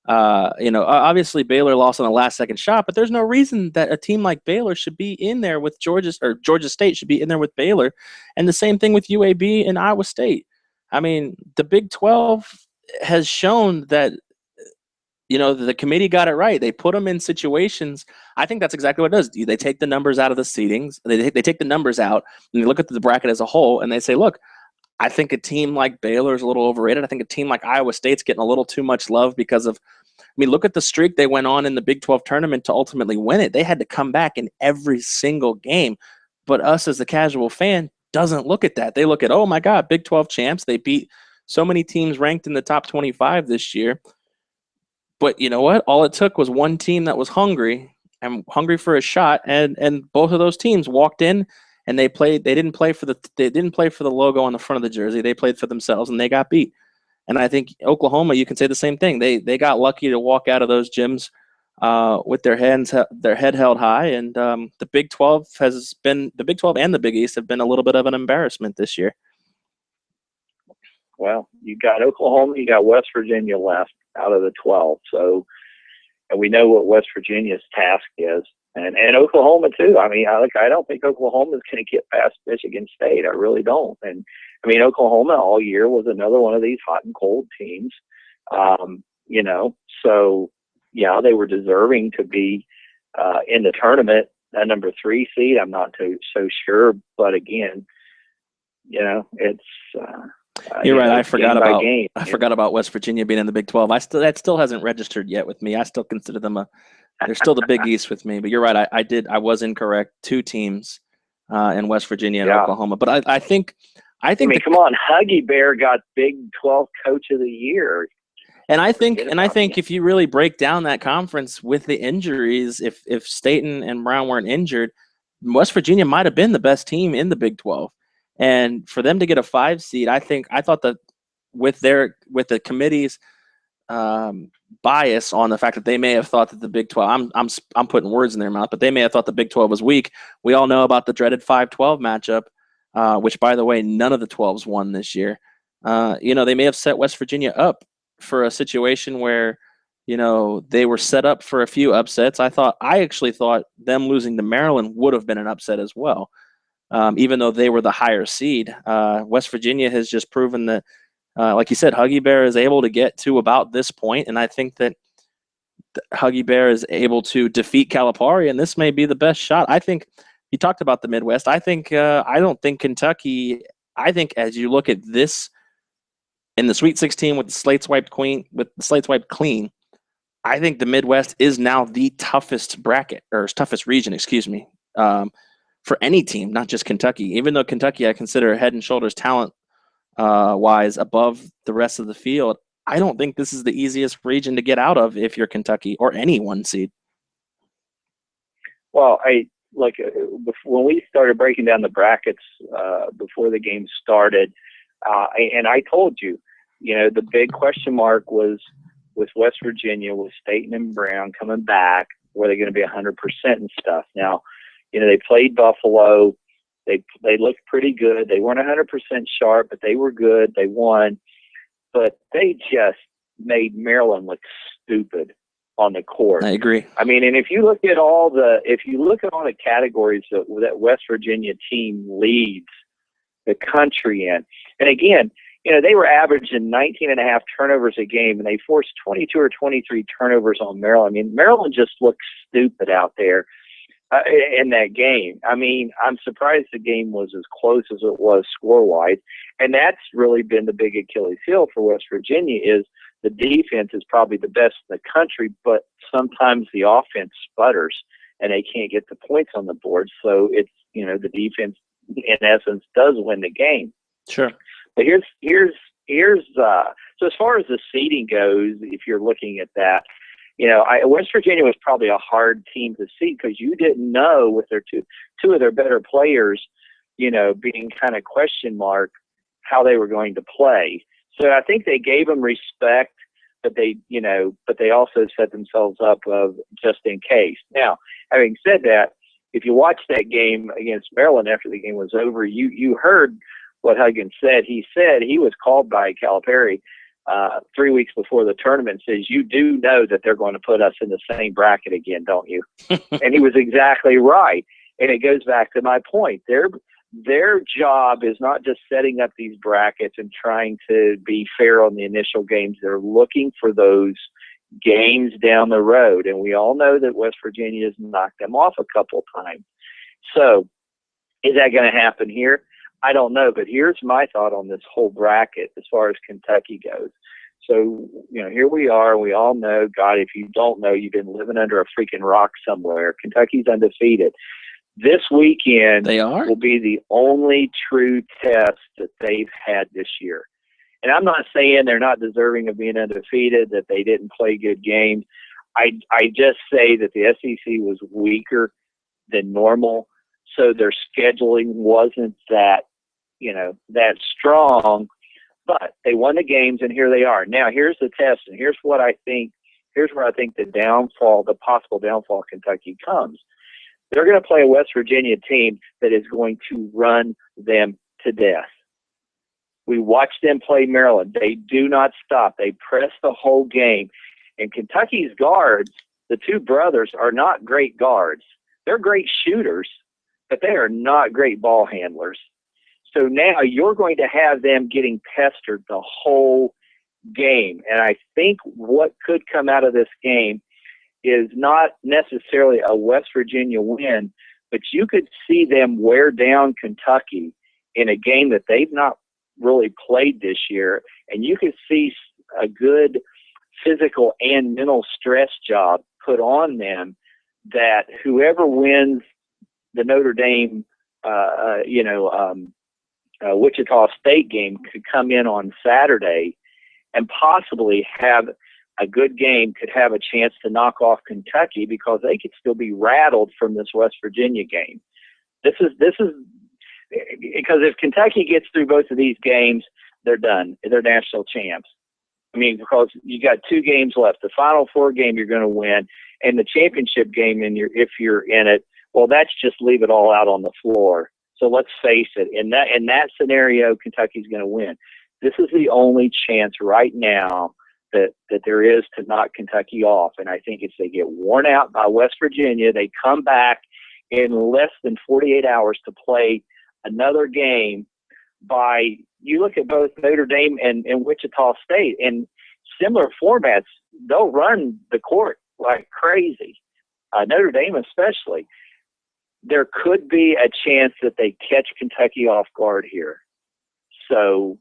Obviously Baylor lost on the last second shot, but there's no reason that a team like Baylor should be in there with Georgia State should be in there with Baylor. And the same thing with UAB and Iowa State. The Big 12 has shown that the committee got it right. They put them in situations. I think that's exactly what it does. They take the numbers out of the seedings. They take the numbers out, and they look at the bracket as a whole, and they say, look, I think a team like Baylor is a little overrated. I think a team like Iowa State's getting a little too much love because of look at the streak they went on in the Big 12 tournament to ultimately win it. They had to come back in every single game. But us as the casual fan doesn't look at that. They look at, oh, my God, Big 12 champs. They beat so many teams ranked in the top 25 this year. But you know what? All it took was one team that was hungry for a shot, and both of those teams walked in and they didn't play for the logo on the front of the jersey. They played for themselves, and they got beat. And I think Oklahoma, you can say the same thing. They got lucky to walk out of those gyms with their head held high. And the Big 12 and the Big East have been a little bit of an embarrassment this year. Well, you got Oklahoma, you got West Virginia left out of the 12. So, and we know what West Virginia's task is, and Oklahoma too. I mean, I don't think Oklahoma's going to get past Michigan State. I really don't. And I mean, Oklahoma all year was another one of these hot and cold teams. So yeah, they were deserving to be in the tournament, a number 3 seed. I'm not so sure, but again, it's. You're right. I forgot about West Virginia being in the Big 12. That still hasn't registered yet with me. I still consider them they're still the Big East with me. But you're right. I was incorrect. 2 teams in West Virginia and Oklahoma. But I think. Come on, Huggy Bear got Big 12 Coach of the Year. And I think if you really break down that conference with the injuries, if Staten and Brown weren't injured, West Virginia might have been the best team in the Big 12. And for them to get a 5 seed, I thought that with the committee's bias on the fact that they may have thought that the Big 12, I'm putting words in their mouth, but they may have thought the Big 12 was weak. We all know about the dreaded 5-12 matchup, which, by the way, none of the 12s won this year. They may have set West Virginia up for a situation where, they were set up for a few upsets. I actually thought them losing to Maryland would have been an upset as well. Even though they were the higher seed, West Virginia has just proven that, like you said, Huggy Bear is able to get to about this point, and I think that Huggy Bear is able to defeat Calipari, and this may be the best shot. I think you talked about the Midwest. I don't think Kentucky. I think as you look at this in the Sweet 16 with the slates wiped clean, I think the Midwest is now the toughest bracket or toughest region. Excuse me. For any team, not just Kentucky. Even though Kentucky I consider head and shoulders talent wise above the rest of the field, I don't think this is the easiest region to get out of if you're Kentucky or any 1 seed. Well, when we started breaking down the brackets before the game started, and I told you, the big question mark was with West Virginia, with Staten and Brown coming back, were they going to be 100% and stuff? Now, they played Buffalo. They looked pretty good. They weren't 100% sharp, but they were good. They won. But they just made Maryland look stupid on the court. I agree. I mean, and if you look at all the categories that West Virginia team leads the country in, and again, they were averaging 19.5 turnovers a game, and they forced 22 or 23 turnovers on Maryland. I mean, Maryland just looked stupid out there in that game. I mean, I'm surprised the game was as close as it was score-wise, and that's really been the big Achilles heel for West Virginia is the defense is probably the best in the country, but sometimes the offense sputters, and they can't get the points on the board. So it's, the defense, in essence, does win the game. Sure. But so as far as the seeding goes, if you're looking at that, West Virginia was probably a hard team to seed because you didn't know with their two of their better players, being kind of question mark how they were going to play. So I think they gave them respect, but they also set themselves up just in case. Now, having said that, if you watch that game against Maryland after the game was over, you heard what Huggins said. He said he was called by Calipari 3 weeks before the tournament, says, you do know that they're going to put us in the same bracket again, don't you? And he was exactly right. And it goes back to my point. Their job is not just setting up these brackets and trying to be fair on the initial games. They're looking for those games down the road. And we all know that West Virginia has knocked them off a couple times. So is that going to happen here? I don't know, but here's my thought on this whole bracket as far as Kentucky goes. So, here we are. We all know, God, if you don't know, you've been living under a freaking rock somewhere. Kentucky's undefeated. This weekend will be the only true test that they've had this year. And I'm not saying they're not deserving of being undefeated, that they didn't play good games. I just say that the SEC was weaker than normal. so their scheduling wasn't that, that strong. But they won the games, and here they are. Now, here's the test, and here's where I think the possible downfall of Kentucky comes. They're going to play a West Virginia team that is going to run them to death. We watched them play Maryland. They do not stop. They press the whole game. And Kentucky's guards, the two brothers, are not great guards. They're great shooters, but they are not great ball handlers. So now you're going to have them getting pestered the whole game. And I think what could come out of this game is not necessarily a West Virginia win, but you could see them wear down Kentucky in a game that they've not really played this year. And you could see a good physical and mental stress job put on them that whoever wins the Notre Dame, Wichita State game could come in on Saturday and possibly have a good game, could have a chance to knock off Kentucky because they could still be rattled from this West Virginia game. This is because if Kentucky gets through both of these games, they're done. They're national champs. I mean, because you got 2 games left. The Final Four game you're going to win, and the championship game, if you're in it, well, that's just leave it all out on the floor. So let's face it. In that scenario, Kentucky's going to win. This is the only chance right now that there is to knock Kentucky off. And I think if they get worn out by West Virginia, they come back in less than 48 hours to play another game you look at both Notre Dame and Wichita State in similar formats, they'll run the court like crazy. Notre Dame especially. There could be a chance that they catch Kentucky off guard here. So,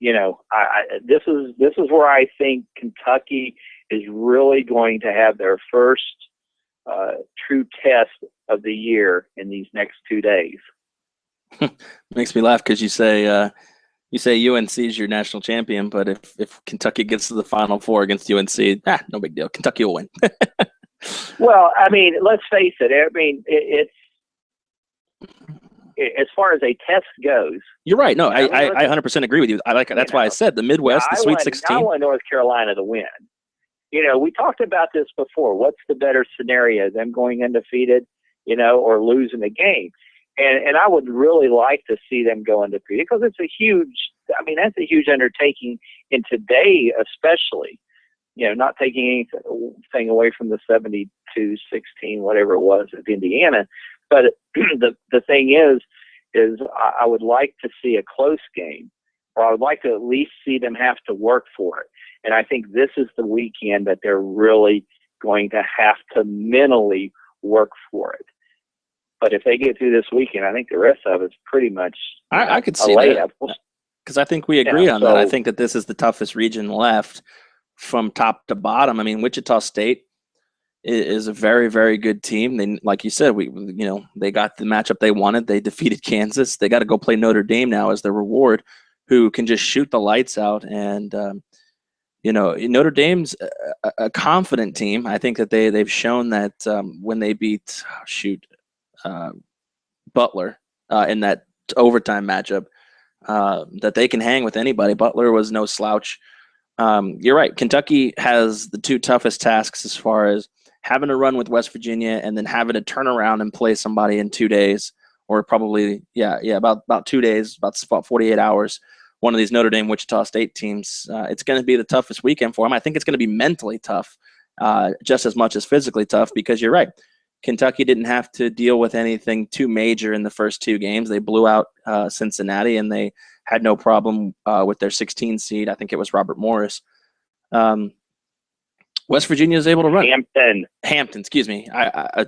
this is where I think Kentucky is really going to have their first true test of the year in these next 2 days. Makes me laugh because you say UNC is your national champion, but if Kentucky gets to the Final Four against UNC, no big deal. Kentucky will win. Well, I mean, let's face it. I mean, it's as far as a test goes. You're right. No, I 100% agree with you. That's why I said the Midwest, the Sweet 16. I want North Carolina to win. We talked about this before. What's the better scenario, them going undefeated, or losing the game? And I would really like to see them go undefeated because that's a huge undertaking in today, especially, not taking anything away from the 72-16, whatever it was at Indiana. But the thing is I would like to see a close game, or I would like to at least see them have to work for it. And I think this is the weekend that they're really going to have to mentally work for it. But if they get through this weekend, I think the rest of it's pretty much I could see that. Because I think we agree on that. I think that this is the toughest region left from top to bottom. I mean, Wichita State is a very, very good team. They, like you said, they got the matchup they wanted. They defeated Kansas. They got to go play Notre Dame now as their reward, who can just shoot the lights out. And Notre Dame's a confident team. I think that they've shown that when they beat Butler in that overtime matchup, that they can hang with anybody. Butler was no slouch. You're right. Kentucky has the 2 toughest tasks as far as having to run with West Virginia and then having to turn around and play somebody in 2 days, or probably about 2 days, about 48 hours. One of these Notre Dame, Wichita State teams. It's going to be the toughest weekend for them. I think it's going to be mentally tough, just as much as physically tough, because you're right. Kentucky didn't have to deal with anything too major in the first 2 games. They blew out Cincinnati, and they had no problem with their 16 seed. I think it was Robert Morris. West Virginia is able to run. Hampton, excuse me.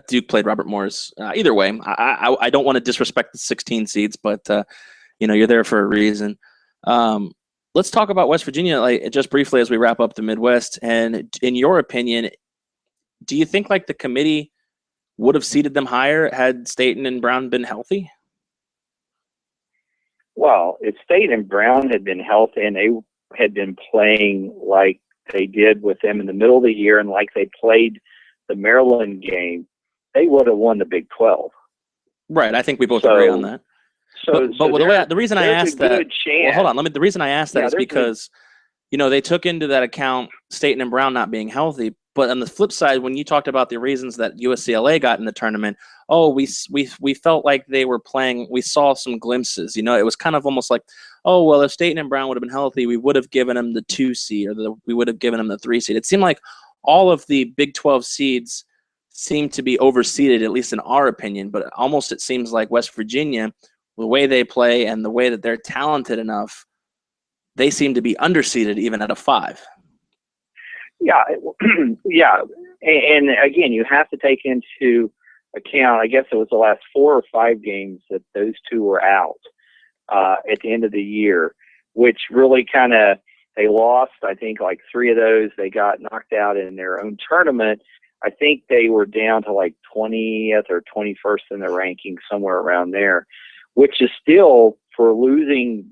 Duke played Robert Morris. Either way, I don't want to disrespect the 16 seeds, but you're there for a reason. Let's talk about West Virginia, just briefly as we wrap up the Midwest. And in your opinion, do you think the committee would have seeded them higher had Staten and Brown been healthy? Well, if Staten and Brown had been healthy and they had been playing like they did with them in the middle of the year and like they played the Maryland game, they would have won the Big 12. Right. I think we both agree on that. But the reason I asked that, well, hold on. The reason I asked that is because, they took into that account Staten and Brown not being healthy. But on the flip side, when you talked about the reasons that USCLA got in the tournament, we felt like they were playing. We saw some glimpses. It was kind of almost like, oh, well, if Staten and Brown would have been healthy, we would have given them the 2 seed, or we would have given them the 3 seed. It seemed like all of the Big 12 seeds seemed to be overseeded, at least in our opinion. But almost it seems like West Virginia, the way they play and the way that they're talented enough, they seem to be underseeded even at a 5. Yeah, yeah, and again, you have to take into account. I guess it was the last 4 or 5 games that those 2 were out at the end of the year, which really kind of they lost. I think like 3 of those they got knocked out in their own tournament. I think they were down to like 20th or 21st in the ranking, somewhere around there, which is still, for losing,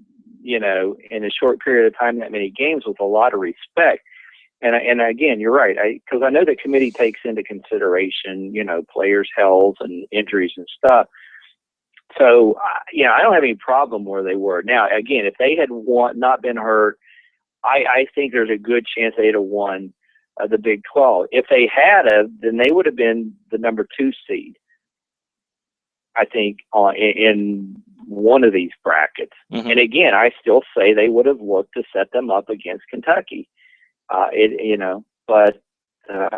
in a short period of time, that many games, with a lot of respect. And again, you're right, because I know the committee takes into consideration, players' health and injuries and stuff. So, I don't have any problem where they were. Now, again, if they had not been hurt, I think there's a good chance they'd have won the Big 12. If they had, then they would have been the number 2 seed, I think, in one of these brackets. Mm-hmm. And again, I still say they would have looked to set them up against Kentucky. But I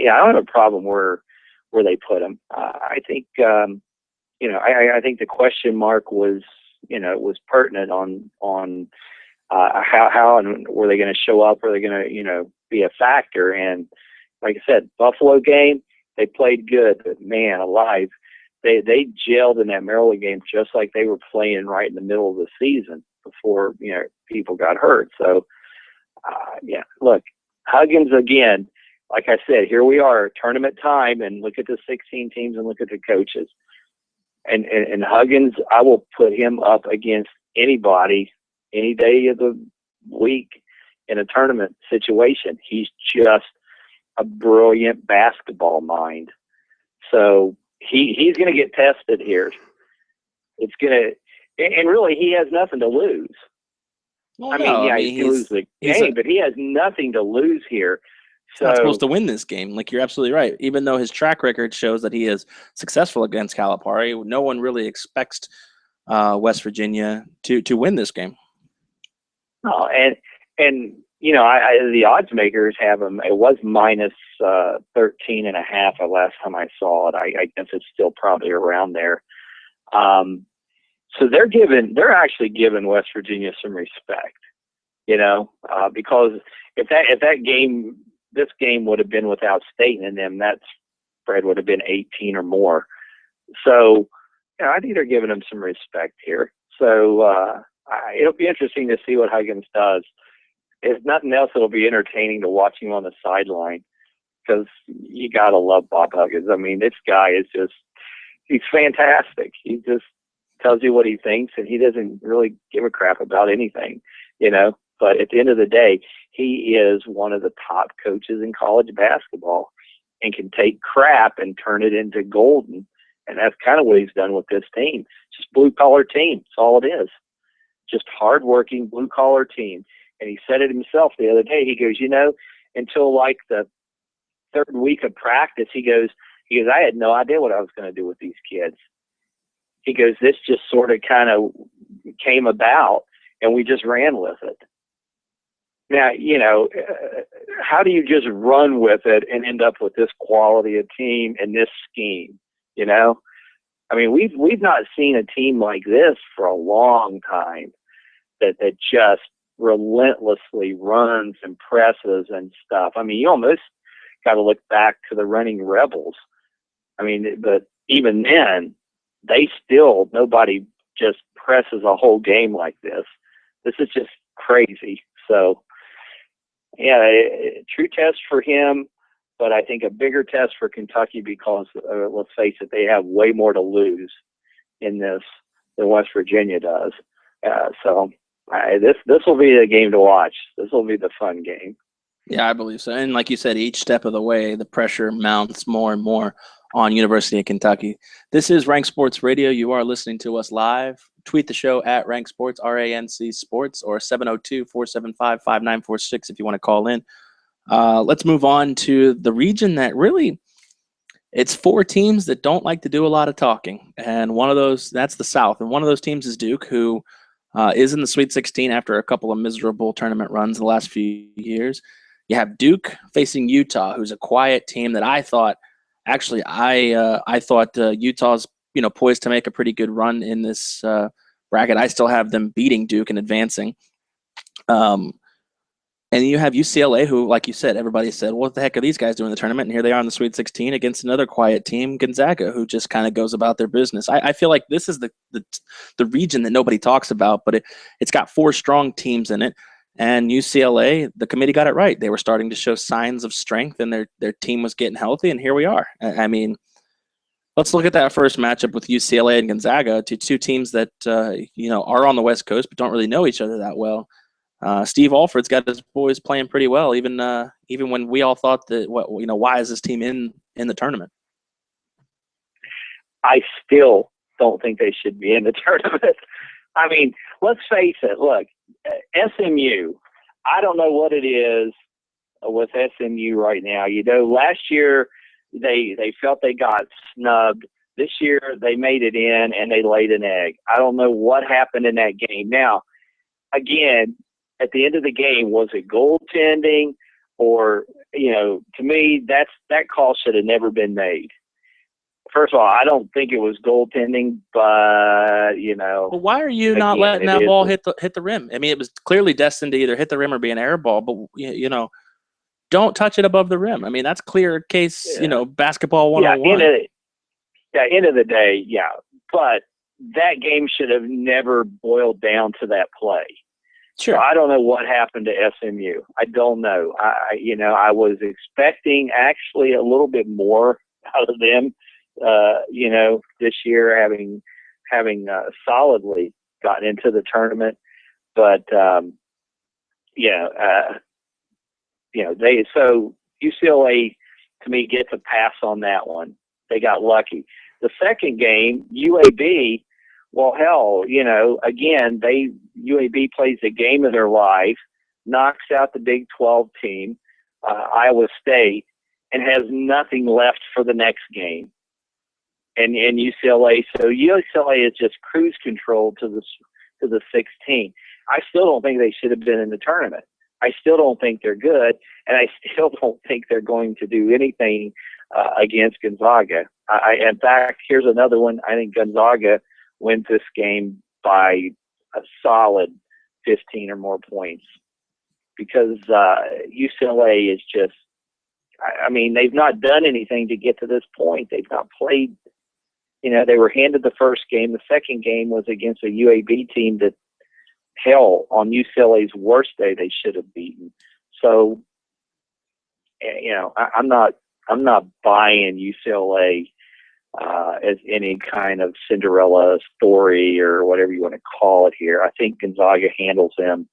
don't have a problem where they put them. I think, I think the question mark was, was pertinent on how and were they going to show up? Were they going to, be a factor? And like I said, Buffalo game, they played good, but man alive, they gelled in that Maryland game just like they were playing right in the middle of the season before, people got hurt. So, look, Huggins again, like I said, here we are, tournament time, and look at the 16 teams and look at the coaches. And Huggins, I will put him up against anybody any day of the week in a tournament situation. He's just a brilliant basketball mind. So he's going to get tested here. It's going to, and really he has nothing to lose. Well, he can lose the game, but he has nothing to lose here. So, he's not supposed to win this game. Like, you're absolutely right. Even though his track record shows that he is successful against Calipari, no one really expects West Virginia to win this game. Oh, and the odds makers have them. It was minus 13.5 the last time I saw it. I guess it's still probably around there. So they're actually giving West Virginia some respect, because if this game would have been without Staten in them, that spread would have been 18 or more. So, I think they're giving them some respect here. So it'll be interesting to see what Huggins does. If nothing else, it'll be entertaining to watch him on the sideline, because you gotta love Bob Huggins. I mean, this guy is he's fantastic. He just tells you what he thinks, and he doesn't really give a crap about anything, But at the end of the day, he is one of the top coaches in college basketball and can take crap and turn it into golden. And that's kind of what he's done with this team. It's just blue-collar team. That's all it is. Just hard-working, blue-collar team. And he said it himself the other day. He goes, until like the 3rd week of practice, he goes, I had no idea what I was going to do with these kids. He goes, this just sort of kind of came about, and we just ran with it. Now, how do you just run with it and end up with this quality of team and this scheme? I mean, we've not seen a team like this for a long time that just relentlessly runs and presses and stuff. I mean, you almost got to look back to the Running Rebels. I mean, but even then, nobody just presses a whole game like this. This is just crazy. So, yeah, a true test for him, but I think a bigger test for Kentucky because, let's face it, they have way more to lose in this than West Virginia does. So this will be the game to watch. This will be the fun game. Yeah, I believe so. And like you said, each step of the way, the pressure mounts more and more on University of Kentucky. This is Ranc Sports Radio. You are listening to us live. Tweet the show at Ranc Sports, RANC Sports, or 702-475-5946 if you want to call in. Let's move on to the region that really, it's four teams that don't like to do a lot of talking. And one of those, that's the South. And one of those teams is Duke, who is in the Sweet 16 after a couple of miserable tournament runs the last few years. You have Duke facing Utah, who's a quiet team that I thought, actually, I thought Utah's poised to make a pretty good run in this bracket. I still have them beating Duke and advancing. And you have UCLA, who, like you said, everybody said, what the heck are these guys doing in the tournament? And here they are in the Sweet 16 against another quiet team, Gonzaga, who just kind of goes about their business. I feel like this is the region that nobody talks about, but it's got four strong teams in it. And UCLA, the committee got it right. They were starting to show signs of strength, and their team was getting healthy, and here we are. I mean, let's look at that first matchup with UCLA and Gonzaga, two teams that are on the West Coast but don't really know each other that well. Steve Alford's got his boys playing pretty well, even when we all thought that why is this team in the tournament? I still don't think they should be in the tournament. I mean, let's face it. Look, SMU. I don't know what it is with SMU right now. Last year they felt they got snubbed. This year they made it in and they laid an egg. I don't know what happened in that game. Now, again, at the end of the game, was it goaltending or, to me, that call should have never been made. First of all, I don't think it was goaltending, but, Well, why are you not letting that ball hit the rim? I mean, it was clearly destined to either hit the rim or be an air ball, but, don't touch it above the rim. I mean, that's clear case, basketball 101. End of the day, yeah. But that game should have never boiled down to that play. Sure. So I don't know what happened to SMU. I don't know. I was expecting actually a little bit more out of them, this year, having solidly gotten into the tournament. But, so UCLA, to me, gets a pass on that one. They got lucky. The second game, UAB, well, hell, again, UAB plays the game of their life, knocks out the Big 12 team, Iowa State, and has nothing left for the next game. And UCLA, so UCLA is just cruise control to the 16. I still don't think they should have been in the tournament. I still don't think they're good, and I still don't think they're going to do anything against Gonzaga. In fact, here's another one. I think Gonzaga wins this game by a solid 15 or more points, because UCLA is just, I mean, they've not done anything to get to this point. They've not played, they were handed the first game. The second game was against a UAB team that, hell, on UCLA's worst day, they should have beaten. So, I'm not buying UCLA as any kind of Cinderella story or whatever you want to call it here. I think Gonzaga handles them.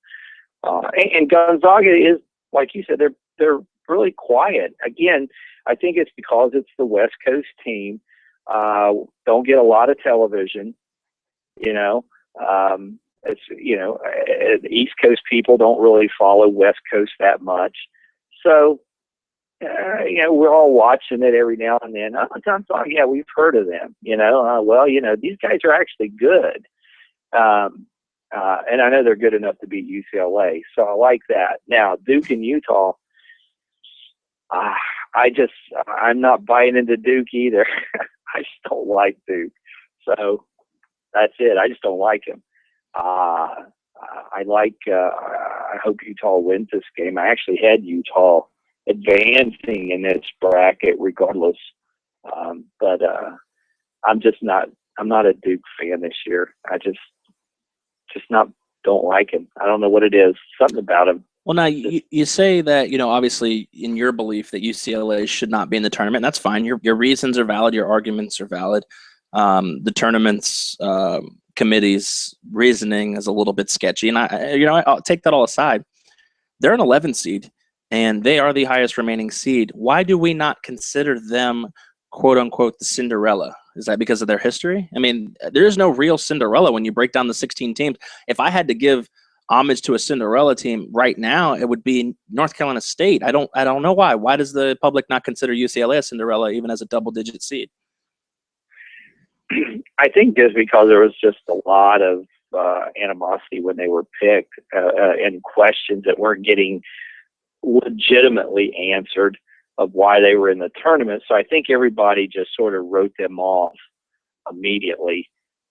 And Gonzaga is, like you said, they're really quiet. Again, I think it's because it's the West Coast team. Don't get a lot of television, it's, the East Coast people don't really follow West Coast that much. So, we're all watching it every now and then. Yeah, we've heard of them, these guys are actually good. And I know they're good enough to beat UCLA. So I like that. Now, Duke and Utah, I'm not buying into Duke either. I just don't like Duke. So that's it. I just don't like him. I hope Utah wins this game. I actually had Utah advancing in this bracket regardless. But I'm not a Duke fan this year. I just don't like him. I don't know what it is. Something about him. Well, now you say that, obviously in your belief that UCLA should not be in the tournament. That's fine. Your reasons are valid. Your arguments are valid. The tournament's committee's reasoning is a little bit sketchy. And I'll take that all aside. They're an 11 seed and they are the highest remaining seed. Why do we not consider them quote unquote the Cinderella? Is that because of their history? I mean, there is no real Cinderella when you break down the 16 teams. If I had to give homage to a Cinderella team right now, it would be North Carolina State. I don't know why. Why does the public not consider UCLA a Cinderella even as a double-digit seed? I think just because there was just a lot of animosity when they were picked and questions that weren't getting legitimately answered of why they were in the tournament. So I think everybody just sort of wrote them off immediately.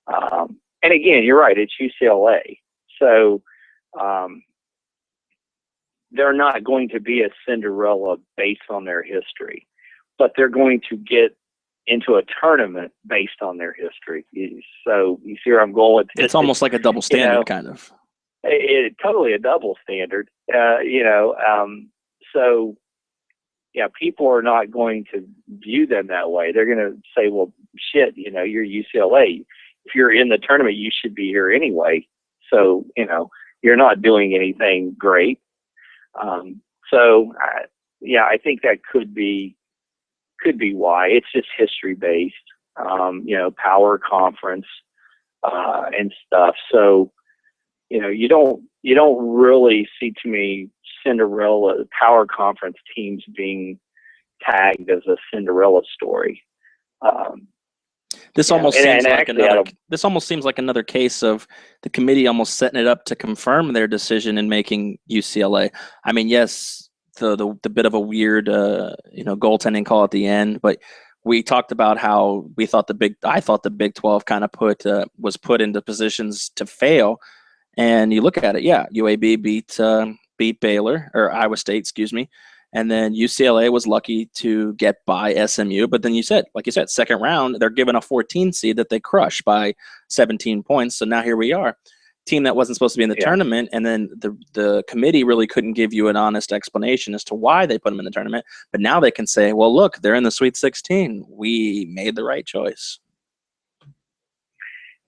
And again, you're right, it's UCLA. So they're not going to be a Cinderella based on their history, but they're going to get into a tournament based on their history. So you see where I'm going with this? It's almost like a double standard, kind of. Totally a double standard. So yeah, people are not going to view them that way. They're going to say, well, shit, you're UCLA. If you're in the tournament, you should be here anyway. So, you're not doing anything great. I think that could be why. It's just history based, power conference, and stuff. So, you don't really see too many Cinderella power conference teams being tagged as a Cinderella story. This almost seems like another case of the committee almost setting it up to confirm their decision in making UCLA. I mean, yes, the bit of a weird goaltending call at the end, but we talked about how I thought the Big 12 kind of was put into positions to fail. And you look at it, yeah, UAB beat Baylor, or Iowa State, excuse me. And then UCLA was lucky to get by SMU. But then like you said, second round, they're given a 14 seed that they crush by 17 points. So now here we are, team that wasn't supposed to be in the tournament. And then the committee really couldn't give you an honest explanation as to why they put them in the tournament. But now they can say, well, look, they're in the Sweet 16. We made the right choice.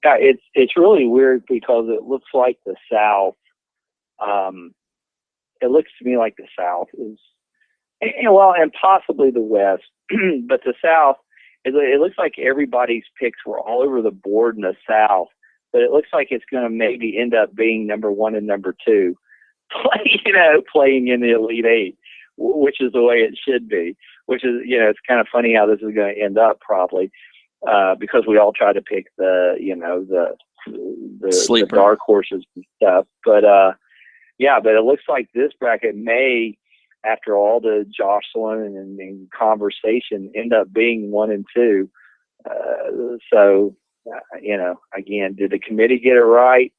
Yeah, it's really weird because it looks like the South. It looks to me like the South is, and possibly the West, but the South. It looks like everybody's picks were all over the board in the South, but it looks like it's going to maybe end up being number 1 and number 2, playing in the Elite Eight, which is the way it should be. Which is, it's kind of funny how this is going to end up probably. Because we all try to pick the dark horses and stuff. But it looks like this bracket may, after all the jostling and conversation, end up being 1 and 2. Again, did the committee get it right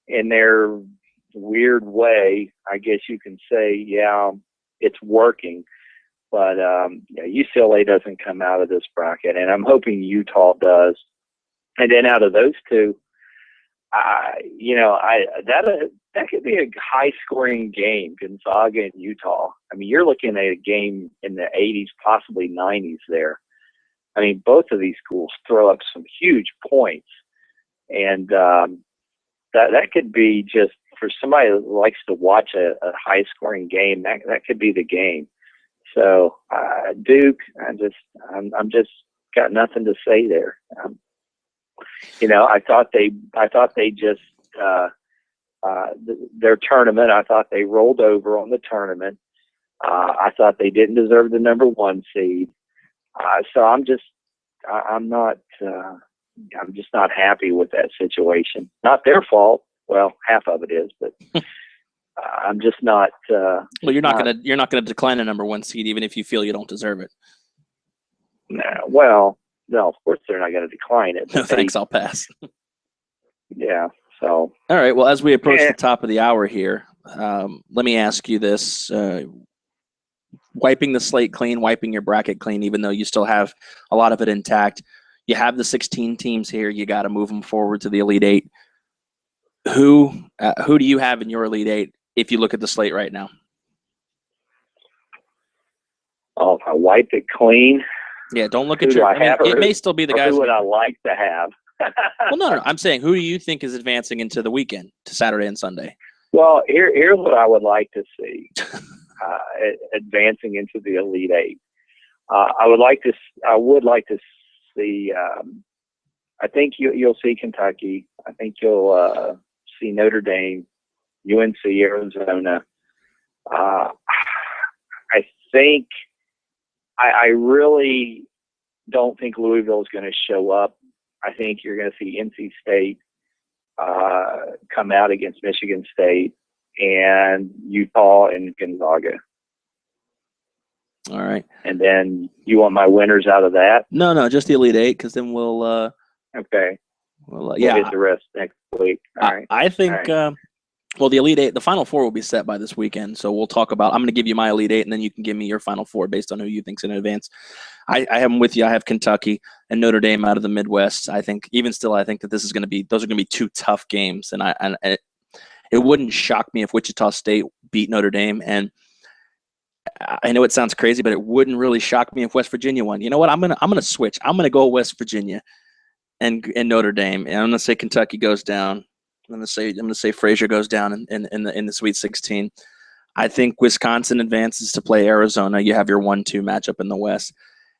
in their weird way? I guess you can say, yeah, it's working. But UCLA doesn't come out of this bracket, and I'm hoping Utah does. And then out of those two, that could be a high-scoring game, Gonzaga and Utah. I mean, you're looking at a game in the 80s, possibly 90s there. I mean, both of these schools throw up some huge points, and that could be just for somebody that likes to watch a high-scoring game. That could be the game. So Duke, I'm just got nothing to say there. I thought they just their tournament. I thought they rolled over on the tournament. I thought they didn't deserve the number 1 seed. So I'm just not happy with that situation. Not their fault. Well, half of it is, but. I'm just not. Well, you're not gonna decline a number 1 seed even if you feel you don't deserve it. Well, no, of course they're not going to decline it. No thanks, I'll pass. Yeah. So. All right. Well, as we approach the top of the hour here, let me ask you this: wiping the slate clean, wiping your bracket clean, even though you still have a lot of it intact. You have the 16 teams here. You got to move them forward to the Elite Eight. Who do you have in your Elite Eight? If you look at the slate right now. Oh, if I wipe it clean. Yeah, don't look at your. It may still be the guys. Who would I like to have? Well, no. I'm saying, who do you think is advancing into the weekend, to Saturday and Sunday? Well, here's what I would like to see advancing into the Elite Eight. I would like to see. I think you'll see Kentucky. I think you'll see Notre Dame, UNC, Arizona. I think I really don't think Louisville is going to show up. I think you're going to see NC State come out against Michigan State and Utah and Gonzaga. All right. And then you want my winners out of that? No, just the Elite Eight, because then we'll. Okay. We'll We'll get the rest next week. All right. I think. All right. Well, the Elite Eight, the Final Four will be set by this weekend, so we'll talk about. I'm going to give you my Elite Eight, and then you can give me your Final Four based on who you think's in advance. I have them with you. I have Kentucky and Notre Dame out of the Midwest. I think that this is going to be those are going to be two tough games, and it wouldn't shock me if Wichita State beat Notre Dame. And I know it sounds crazy, but it wouldn't really shock me if West Virginia won. You know what? I'm gonna switch. I'm gonna go West Virginia and Notre Dame, and I'm gonna say Kentucky goes down. I'm gonna say Frazier goes down in the Sweet 16. I think Wisconsin advances to play Arizona. You have your 1-2 matchup in the West,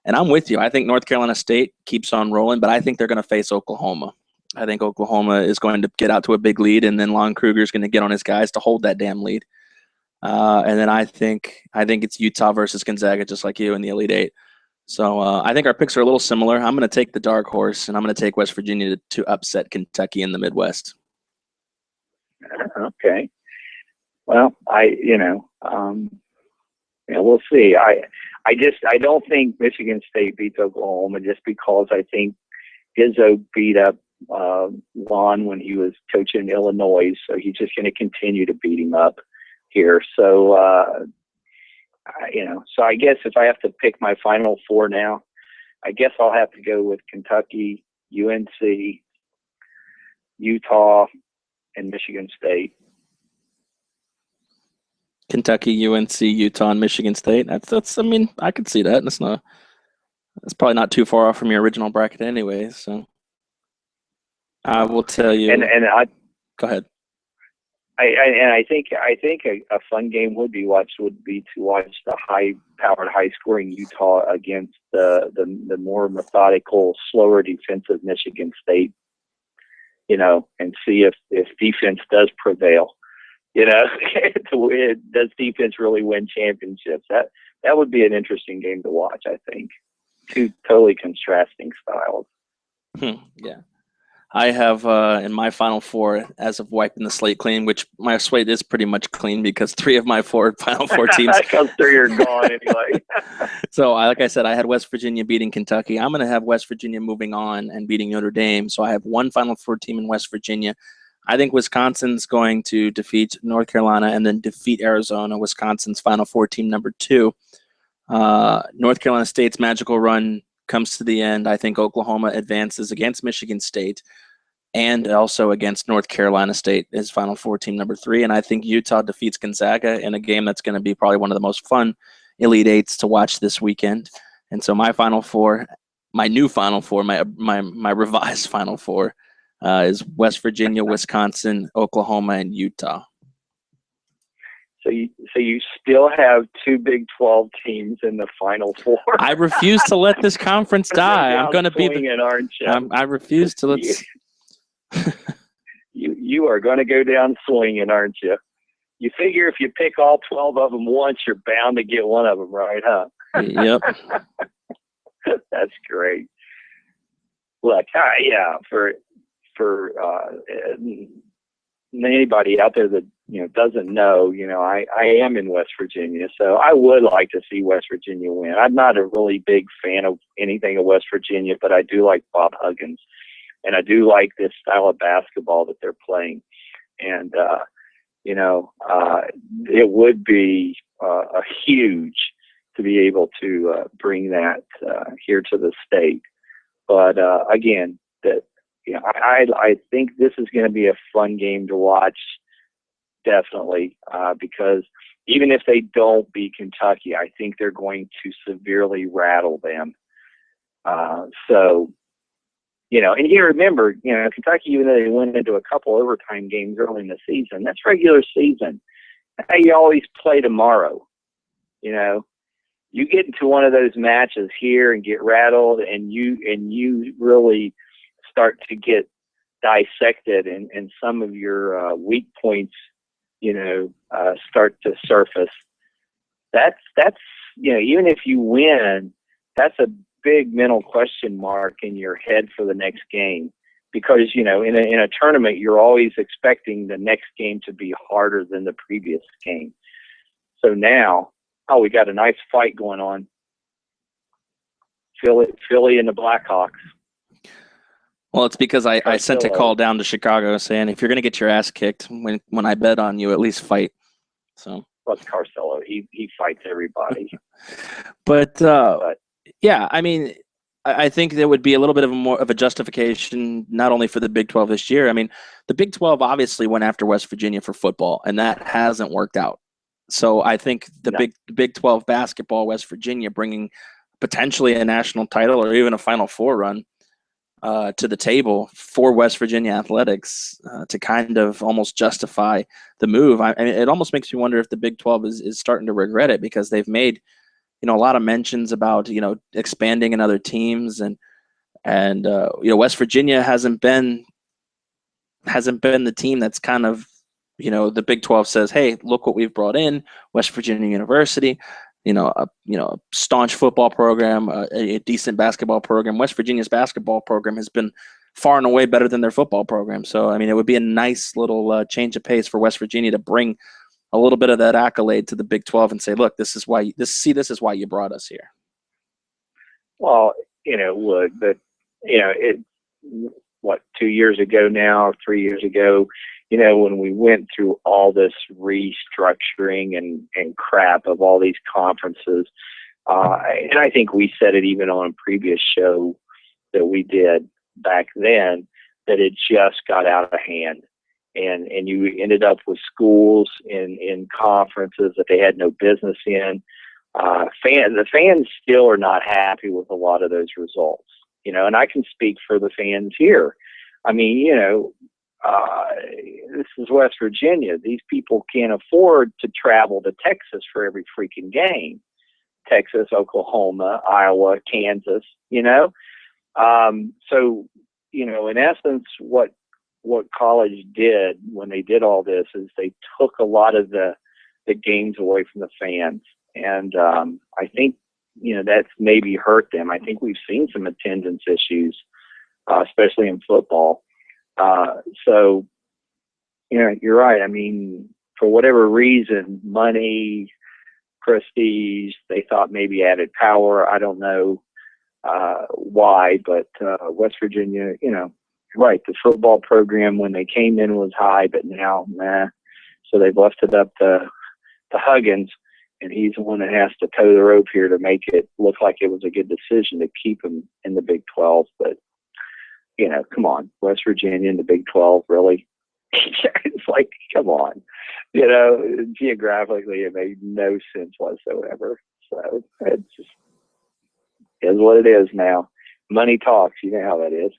and I'm with you. I think North Carolina State keeps on rolling, but I think they're going to face Oklahoma. I think Oklahoma is going to get out to a big lead, and then Lon Kruger is going to get on his guys to hold that damn lead. And then I think it's Utah versus Gonzaga, just like you in the Elite Eight. So I think our picks are a little similar. I'm going to take the dark horse, and I'm going to take West Virginia to upset Kentucky in the Midwest. Okay. Well, we'll see. I don't think Michigan State beats Oklahoma just because I think Izzo beat up Lon when he was coaching Illinois, so he's just going to continue to beat him up here. So, so I guess if I have to pick my Final Four now, I guess I'll have to go with Kentucky, UNC, Utah, and Michigan State. Kentucky, UNC, Utah, and Michigan State. That's. I mean, I could see that. That's probably not too far off from your original bracket, anyway. So, I will tell you. Go ahead. I think a fun game would be to watch the high-powered, high-scoring Utah against the more methodical, slower defensive Michigan State. And see if defense does prevail. Does defense really win championships? That would be an interesting game to watch. I think two totally contrasting styles. Yeah. I have in my Final Four, as of wiping the slate clean, which my slate is pretty much clean because 3 of my Final Four teams. Because 3 are gone anyway. So, like I said, I had West Virginia beating Kentucky. I'm going to have West Virginia moving on and beating Notre Dame. So I have one Final Four team in West Virginia. I think Wisconsin's going to defeat North Carolina and then defeat Arizona, Wisconsin's Final Four team number 2. North Carolina State's magical run comes to the end. I think Oklahoma advances against Michigan State and also against North Carolina State is Final Four team number 3. And I think Utah defeats Gonzaga in a game that's going to be probably one of the most fun Elite Eights to watch this weekend. And so my Final Four, my new Final Four, my revised Final Four is West Virginia, Wisconsin, Oklahoma, and Utah. So you still have 2 Big 12 teams in the Final Four. I refuse to let this conference die. I'm going to be swinging, aren't you? I refuse to let. You are going to go down swinging, aren't you? You figure if you pick all 12 of them once, you're bound to get one of them right, huh? Yep. That's great. Look, for anybody out there that doesn't know, I am in West Virginia, so I would like to see West Virginia win. I'm not a really big fan of anything of West Virginia, but I do like Bob Huggins, and I do like this style of basketball that they're playing. And it would be a huge to be able to bring that here to the state. But again, I think this is going to be a fun game to watch, definitely, because even if they don't beat Kentucky, I think they're going to severely rattle them. And you remember, Kentucky, even though they went into a couple overtime games early in the season, that's regular season. That's how you always play tomorrow. You you get into one of those matches here and get rattled, and you really start to get dissected, and some of your weak points, start to surface. That's even if you win, that's a big mental question mark in your head for the next game, because in a tournament you're always expecting the next game to be harder than the previous game. So now, we got a nice fight going on. Philly and the Blackhawks. Well, it's because I sent a call down to Chicago saying, if you're going to get your ass kicked when I bet on you, at least fight. So. Well, it's Carcelo. He fights everybody. But yeah, I mean, I think there would be a little bit of more of a justification, not only for the Big 12 this year. I mean, the Big 12 obviously went after West Virginia for football, and that hasn't worked out. So I think the Big 12 basketball, West Virginia bringing potentially a national title or even a Final Four run to the table for West Virginia athletics to kind of almost justify the move. I mean, it almost makes me wonder if the Big 12 is starting to regret it, because they've made a lot of mentions about expanding in other teams, and West Virginia hasn't been the team that's kind of the Big 12 says, hey, look what we've brought in. West Virginia University, a staunch football program, a decent basketball program. West Virginia's basketball program has been far and away better than their football program. So I mean, it would be a nice little change of pace for West Virginia to bring a little bit of that accolade to the Big 12 and say, look, this is why you brought us here. Well, it would, but 2 years ago now, 3 years ago, when we went through all this restructuring and crap of all these conferences, and I think we said it even on a previous show that we did back then, that it just got out of hand. And you ended up with schools in conferences that they had no business in. The fans still are not happy with a lot of those results, and I can speak for the fans here. I mean, this is West Virginia. These people can't afford to travel to Texas for every freaking game. Texas, Oklahoma, Iowa, Kansas, So, in essence, what college did when they did all this is they took a lot of the games away from the fans. And I think, that's maybe hurt them. I think we've seen some attendance issues, especially in football. So, you're right. I mean, for whatever reason, money, prestige, they thought maybe added power. I don't know why, but West Virginia, right, the football program when they came in was high, but now, nah. So they've left it up to Huggins, and he's the one that has to toe the rope here to make it look like it was a good decision to keep him in the Big 12. But, come on, West Virginia in the Big 12, really? It's like, come on. Geographically, it made no sense whatsoever. So it just is what it is now. Money talks. You know how that is.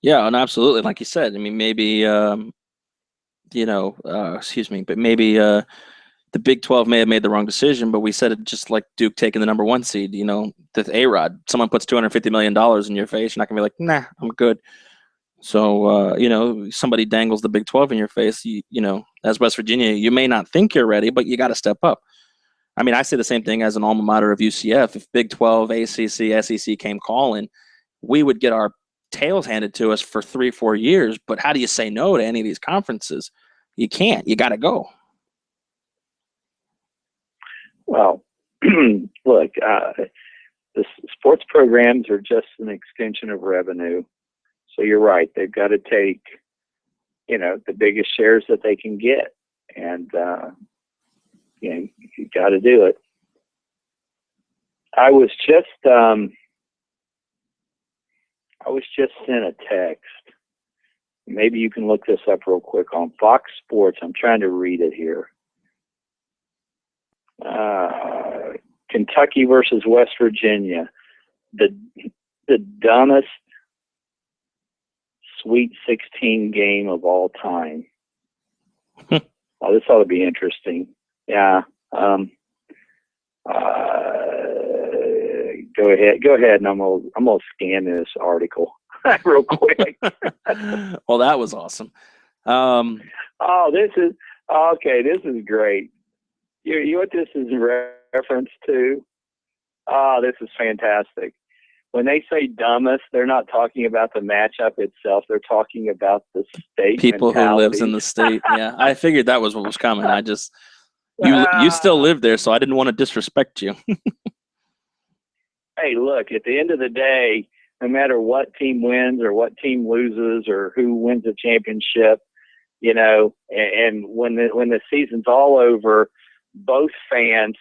Yeah, and absolutely. Like you said, I mean, maybe, but maybe the Big 12 may have made the wrong decision, but we said it just like Duke taking the number 1 seed, the A-Rod. Someone puts $250 million in your face, you're not going to be like, nah, I'm good. So, somebody dangles the Big 12 in your face, as West Virginia, you may not think you're ready, but you got to step up. I mean, I say the same thing as an alma mater of UCF. If Big 12, ACC, SEC came calling, we would get our tails handed to us for 3-4 years. But how do you say no to any of these conferences? You can't. You got to go. Well, look, the sports programs are just an extension of revenue. So you're right. They've got to take, the biggest shares that they can get. And, you got to do it. I was just sent a text. Maybe you can look this up real quick on Fox Sports. I'm trying to read it here. Kentucky versus West Virginia, the dumbest Sweet 16 game of all time. Oh, this ought to be interesting. Yeah. Go ahead, and I'm gonna scan this article real quick. Well, that was awesome. This is okay. This is great. You what this is reference to? This is fantastic. When they say dumbest, they're not talking about the matchup itself. They're talking about the state. People who lives in the state. Yeah, I figured that was what was coming. I just you still live there, so I didn't want to disrespect you. Hey, look, at the end of the day, no matter what team wins or what team loses or who wins the championship, and when the season's all over, both fans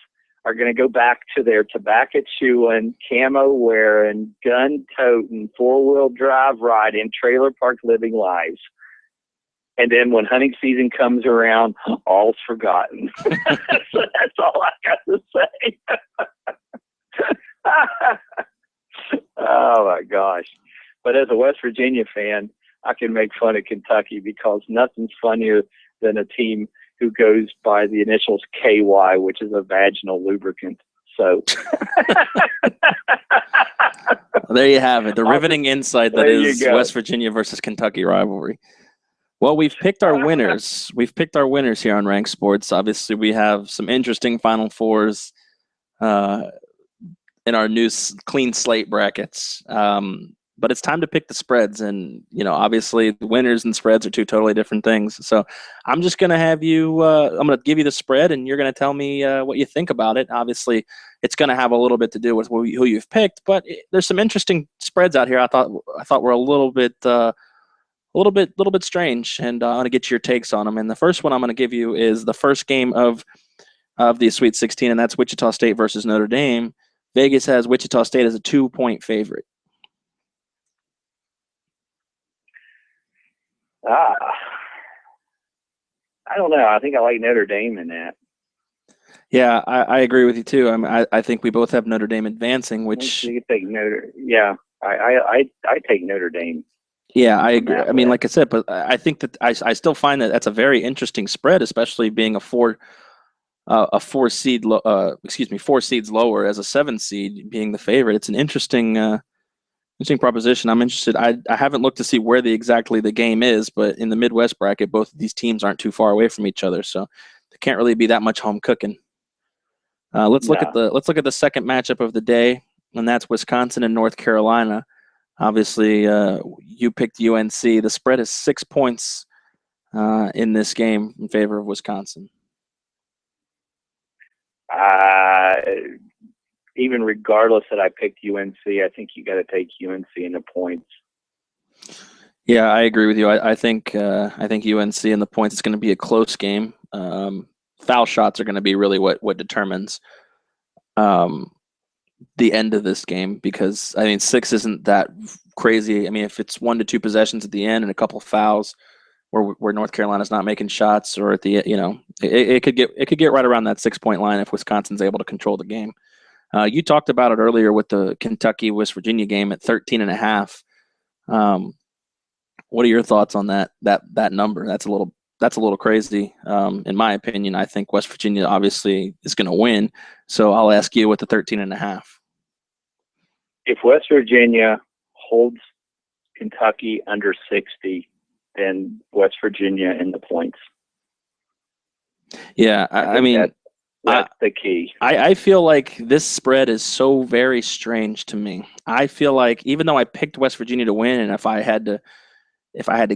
are going to go back to their tobacco chewing, camo wearing, gun toting, 4-wheel drive riding, trailer park living lives. And then when hunting season comes around, all's forgotten. So that's all I got to say. Oh my gosh. But as a West Virginia fan, I can make fun of Kentucky because nothing's funnier than a team who goes by the initials KY, which is a vaginal lubricant. So there you have it. The riveting insight that is go. West Virginia versus Kentucky rivalry. Well, we've picked our winners. We've picked our winners here on Rank Sports. Obviously, we have some interesting Final Fours in our new clean slate brackets. But it's time to pick the spreads. And, obviously the winners and spreads are two totally different things. So I'm just going to have you, I'm going to give you the spread and you're going to tell me what you think about it. Obviously, it's going to have a little bit to do with who you've picked, but there's some interesting spreads out here. I thought were a little bit strange, and I want to get your takes on them. And the first one I'm going to give you is the first game of the Sweet 16, and that's Wichita State versus Notre Dame. Vegas has Wichita State as a 2-point favorite. I don't know. I think I like Notre Dame in that. Yeah, I agree with you too. I think we both have Notre Dame advancing, which you take Yeah, I take Notre Dame. Yeah, I agree. I mean, like I said, but I think that I still find that that's a very interesting spread, especially being a four seeds lower as a 7 seed being the favorite. It's an interesting proposition. I'm interested. I haven't looked to see where exactly the game is, but in the Midwest bracket, both of these teams aren't too far away from each other, so there can't really be that much home cooking. Let's look at the second matchup of the day, and that's Wisconsin and North Carolina. Obviously, you picked UNC. The spread is 6 points in this game in favor of Wisconsin. Even regardless that I picked UNC, I think you got to take UNC in the points. Yeah, I agree with you. I think UNC in the points is going to be a close game. Foul shots are going to be really what determines the end of this game, because I mean 6 isn't that crazy. I mean, if it's 1 to 2 possessions at the end and a couple fouls where North Carolina's not making shots, or at the it could get right around that 6-point line if Wisconsin's able to control the game. You talked about it earlier with the Kentucky West Virginia game at 13.5. What are your thoughts on that number? That's a little crazy. In my opinion, I think West Virginia obviously is going to win. So I'll ask you with the 13.5. If West Virginia holds Kentucky under 60, then West Virginia in the points. Yeah, I mean, that's the key. I feel like this spread is so very strange to me. I feel like even though I picked West Virginia to win, and if I had to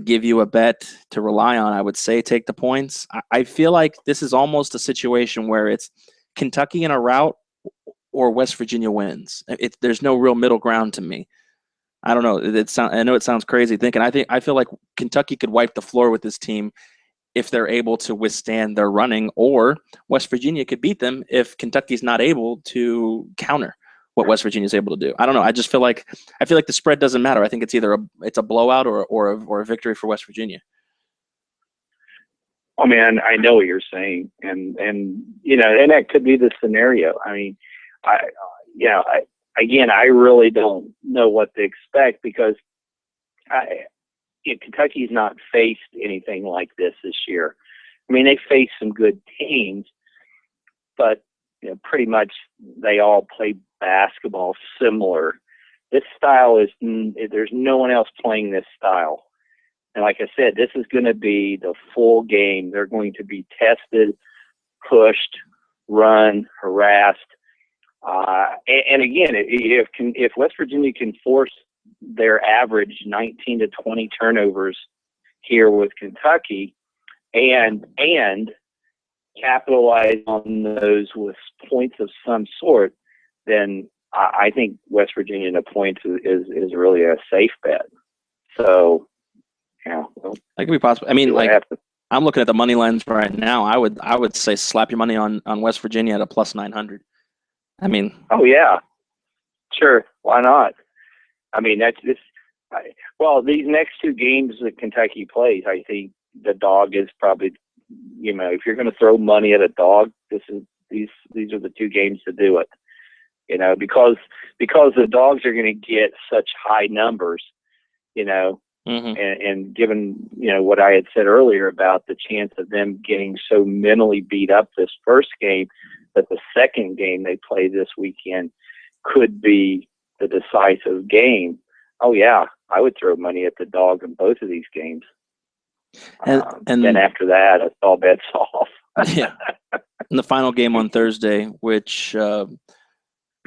give you a bet to rely on, I would say take the points. I feel like this is almost a situation where it's Kentucky in a rout or West Virginia wins. There's no real middle ground to me. I don't know. I know it sounds crazy thinking. I feel like Kentucky could wipe the floor with this team if they're able to withstand their running, or West Virginia could beat them if Kentucky's not able to counter what West Virginia is able to do. I don't know. I feel like the spread doesn't matter. I think it's either a blowout or a victory for West Virginia. Oh man, I know what you're saying, and that could be the scenario. I mean, I really don't know what to expect, because Kentucky's not faced anything like this year. I mean, they faced some good teams, but pretty much they all play basketball similar. This style there's no one else playing this style. And like I said, this is going to be the full game. They're going to be tested, pushed, run, harassed. And again, if West Virginia can force their average 19 to 20 turnovers here with Kentucky and capitalize on those with points of some sort, then I think West Virginia in the points is really a safe bet. So, well, that could be possible. I mean, like, I'm looking at the money lines right now. I would say slap your money on West Virginia at a plus 900. I mean, oh yeah, sure, why not? I mean, that's just well, these next two games that Kentucky plays, I think the dog is probably, if you're going to throw money at a dog, these are the two games to do it. Because the dogs are going to get such high numbers, and given, what I had said earlier about the chance of them getting so mentally beat up this first game, that the second game they play this weekend could be the decisive game. Oh yeah, I would throw money at the dog in both of these games. And then after that, it's all bets off. Yeah. And the final game on Thursday, which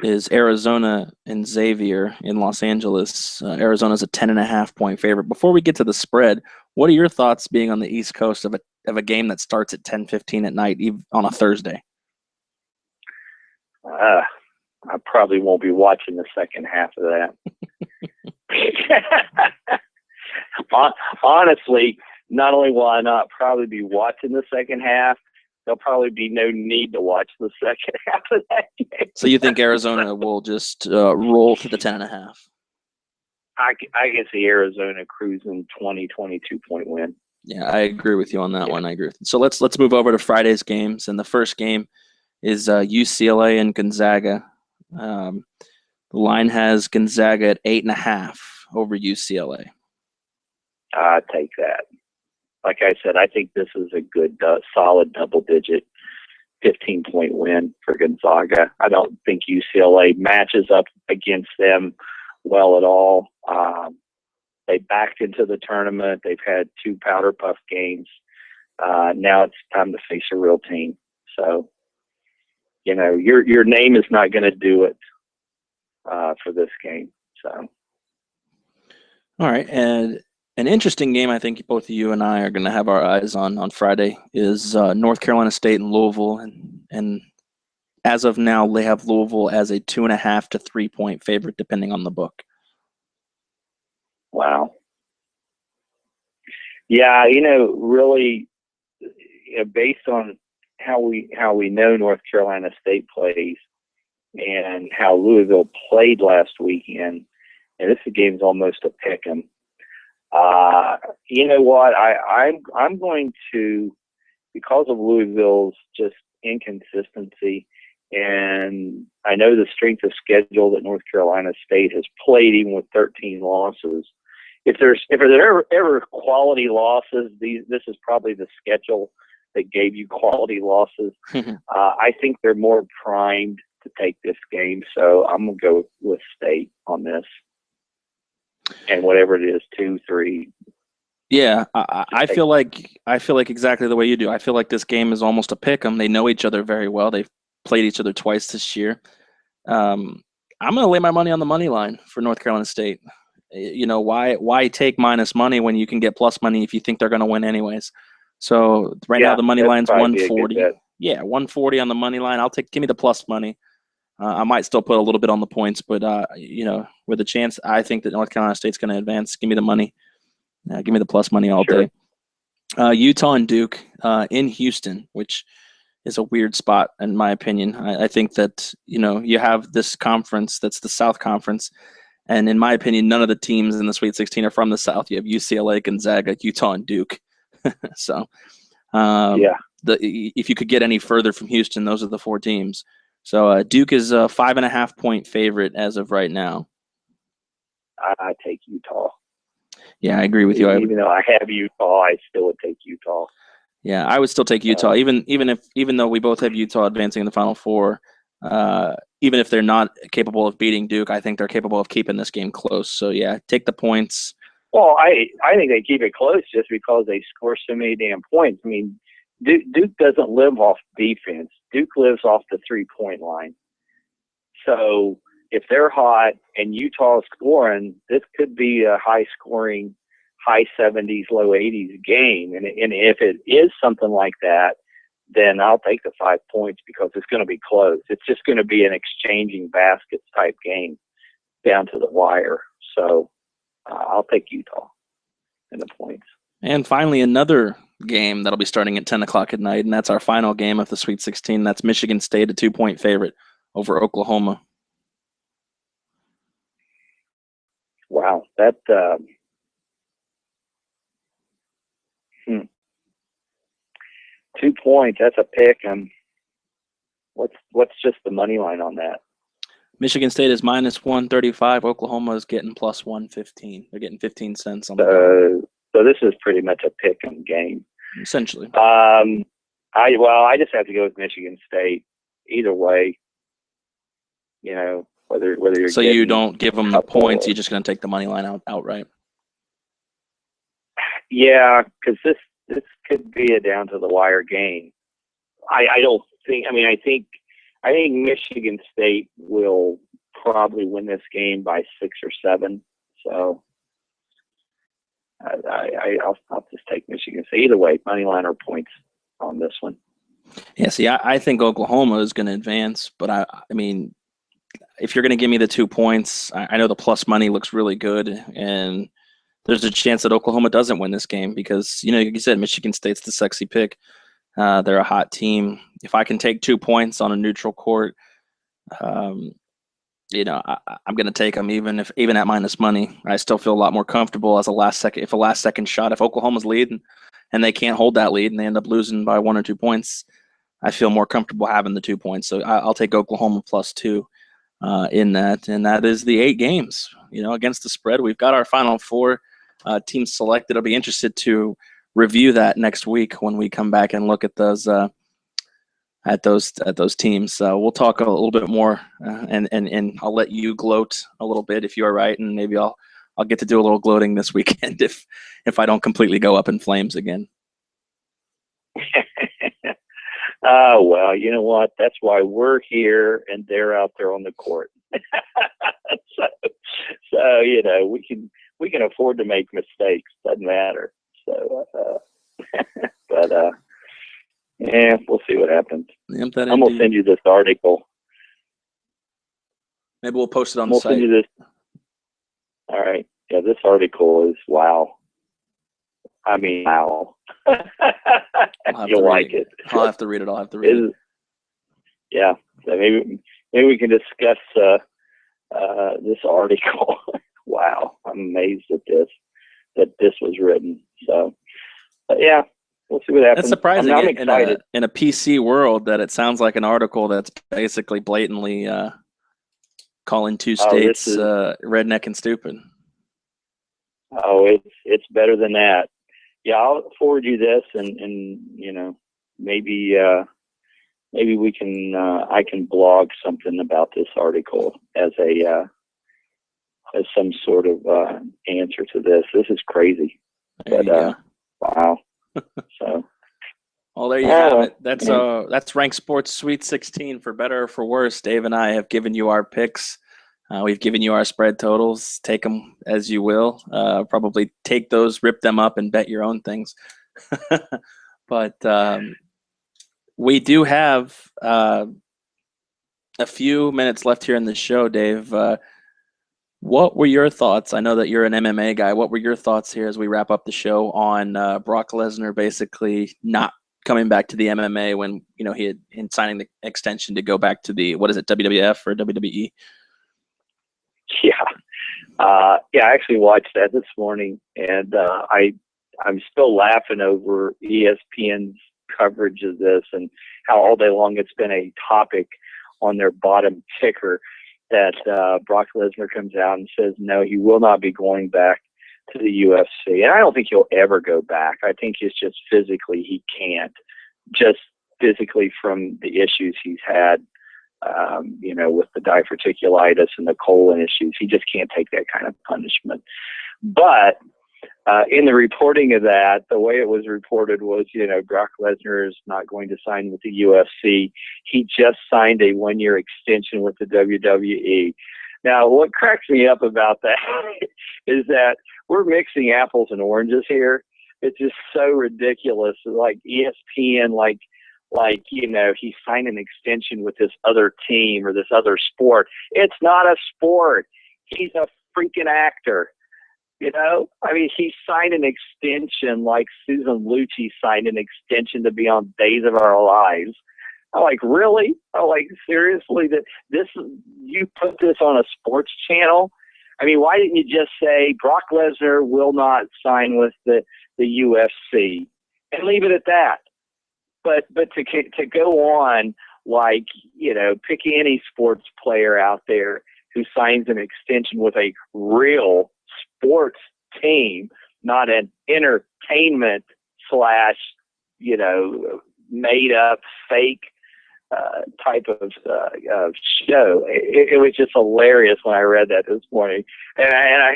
is Arizona and Xavier in Los Angeles. Arizona's a 10.5-point favorite. Before we get to the spread, what are your thoughts being on the East Coast of a game that starts at 10:15 at night, even on a Thursday? I probably won't be watching the second half of that. Honestly, not only will I not probably be watching the second half, there'll probably be no need to watch the second half of that game. So you think Arizona will just roll to the 10.5? I can see Arizona cruising 22-point win. Yeah, I agree with you on that one. I agree with you. So let's move over to Friday's games, and the first game is UCLA and Gonzaga. The line has Gonzaga at 8.5 over UCLA. I take that. Like I said, I think this is a good, solid double-digit 15-point win for Gonzaga. I don't think UCLA matches up against them well at all. They backed into the tournament. They've had 2 powder puff games. Now it's time to face a real team. So, your name is not going to do it for this game. So, all right, and an interesting game I think both of you and I are going to have our eyes on Friday is North Carolina State and Louisville, and as of now they have Louisville as a 2.5 to 3-point favorite depending on the book. Wow. Yeah, really, based on how we know North Carolina State plays and how Louisville played last weekend, and this game's almost a pick 'em. You know what? I'm going to, because of Louisville's just inconsistency, and I know the strength of schedule that North Carolina State has played even with 13 losses. If there's ever quality losses, this is probably the schedule that gave you quality losses. I think they're more primed to take this game, so I'm gonna go with State on this. And whatever it is, 2-3. Yeah, I feel like exactly the way you do. I feel like this game is almost a pick 'em. They know each other very well. They've played each other twice this year. I'm going to lay my money on the money line for North Carolina State. Why take minus money when you can get plus money if you think they're going to win anyways? So now the money line's 140. Yeah, 140 on the money line. Give me the plus money. I might still put a little bit on the points, but with a chance, I think that North Carolina State's going to advance. Give me the money. Give me the plus money all day. Utah and Duke in Houston, which is a weird spot in my opinion. I think that you have this conference that's the South Conference, and in my opinion, none of the teams in the Sweet 16 are from the South. You have UCLA, Gonzaga, Utah, and Duke. So, if you could get any further from Houston, those are the 4 teams. So Duke is a 5.5-point favorite as of right now. I take Utah. Yeah, I agree with you. Even though I have Utah, I still would take Utah. Yeah, I would still take Utah, even though we both have Utah advancing in the Final Four. Even if they're not capable of beating Duke, I think they're capable of keeping this game close. So yeah, take the points. Well, I think they keep it close just because they score so many damn points. I mean, Duke doesn't live off defense. Duke lives off the 3-point line. So if they're hot and Utah's scoring, this could be a high-scoring, high 70s, low 80s game. And if it is something like that, then I'll take the 5 points because it's going to be close. It's just going to be an exchanging baskets type game down to the wire. So I'll take Utah in the points. And finally, another game that'll be starting at 10 o'clock at night, and that's our final game of the Sweet 16. That's Michigan State, a 2-point favorite over Oklahoma. Wow, that 2 points. That's a pick. And what's just the money line on that? Michigan State is -135. Oklahoma is getting +115. They're getting 15 cents on the So this is pretty much a pick 'em game. essentially. I just have to go with Michigan State. Either way, you know, whether you're So getting you don't give them the couple points. or- You're just going to take the money line outright. Yeah, because this could be a down to the wire game. I don't think. I mean, I think Michigan State will probably win this game by 6 or 7. So I'll just take Michigan State. Either way, money line or points on this one. Yeah, see, I think Oklahoma is going to advance, but I mean, if you're going to give me the 2 points, I know the plus money looks really good, and there's a chance that Oklahoma doesn't win this game because, you know, like you said, Michigan State's the sexy pick. They're a hot team. If I can take 2 points on a neutral court, you know, I'm going to take them even at minus money. I still feel a lot more comfortable as a last second shot. If Oklahoma's leading and they can't hold that lead and they end up losing by 1 or 2 points, I feel more comfortable having the 2 points. So I'll take Oklahoma +2 in that, and that is the 8 games. You know, against the spread, we've got our Final Four teams selected. I'll be interested to review that next week when we come back and look at those teams. We'll talk a little bit more, and I'll let you gloat a little bit if you are right, and maybe I'll get to do a little gloating this weekend if I don't completely go up in flames again. Well, you know what? That's why we're here and they're out there on the court. so you know, we can afford to make mistakes. Doesn't matter. So, but yeah, we'll see what happens. Yep, I'm gonna send you this article. Maybe we'll post it on the site. Send you this. All right. Yeah, this article is wow. I mean, wow. You'll like it. I'll have to read it. Yeah. So maybe we can discuss this article. Wow, I'm amazed at that this was written. So, but yeah, we'll see what happens. That's surprising. I'm excited. In a PC world, that it sounds like an article that's basically blatantly calling 2 states redneck and stupid. Oh, it's better than that. Yeah, I'll forward you this, and you know, maybe we can I can blog something about this article as some sort of answer to this. This is crazy. Wow. So. Well, there you have it. That's Ranc Sports Sweet 16 for better or for worse. Dave and I have given you our picks. We've given you our spread totals. Take them as you will. Probably take those, rip them up, and bet your own things. But we do have a few minutes left here in the show, Dave. What were your thoughts? I know that you're an MMA guy. What were your thoughts here as we wrap up the show on Brock Lesnar basically not coming back to the MMA when, you know, he had in signing the extension to go back to the, what is it, WWF or WWE? Yeah. I actually watched that this morning, and I'm still laughing over ESPN's coverage of this and how all day long it's been a topic on their bottom ticker that Brock Lesnar comes out and says, no, he will not be going back to the UFC. And I don't think he'll ever go back. I think it's just physically he can't, just physically from the issues he's had, with the diverticulitis and the colon issues. He just can't take that kind of punishment. But in the reporting of that, the way it was reported was, Brock Lesnar is not going to sign with the UFC. He just signed a 1-year extension with the WWE. Now, what cracks me up about that is that we're mixing apples and oranges here. It's just so ridiculous. Like ESPN, he signed an extension with this other team or this other sport. It's not a sport. He's a freaking actor. He signed an extension like Susan Lucci signed an extension to be on Days of Our Lives. I'm like, really? I'm like, seriously? You put this on a sports channel? Why didn't you just say Brock Lesnar will not sign with the UFC and leave it at that? But to go on pick any sports player out there who signs an extension with a real sports team, not an entertainment / made up fake type of show. It was just hilarious when I read that this morning, and I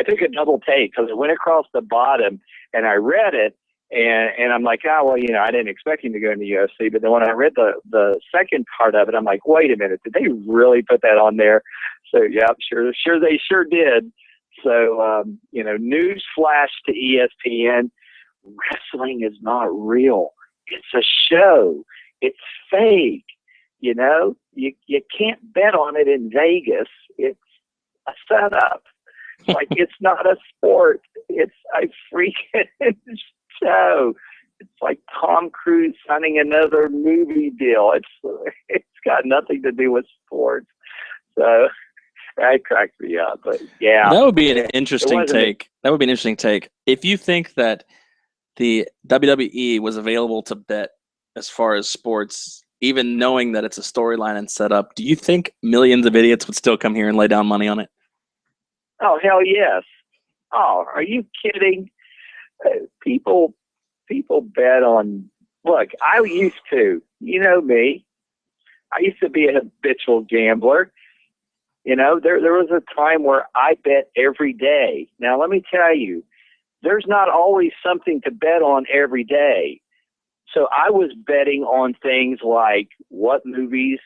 took a double take because it went across the bottom, and I read it, and I'm like, I didn't expect him to go in the UFC, but then when I read the second part of it, I'm like, wait a minute, did they really put that on there? So yeah, sure they sure did. So news flash to ESPN: wrestling is not real. It's a show. It's fake. You can't bet on it in Vegas. It's a setup. It's not a sport. It's a freaking show. It's like Tom Cruise signing another movie deal. It's got nothing to do with sports. So that cracked me up. But yeah, that would be an interesting take. That would be an interesting take. If you think that the WWE was available to bet as far as sports, even knowing that it's a storyline and set up, do you think millions of idiots would still come here and lay down money on it? Oh, hell yes. Oh, are you kidding? People bet on, look, I used to, me, I used to be a habitual gambler. There was a time where I bet every day. Now, let me tell you, there's not always something to bet on every day. So I was betting on things like what movies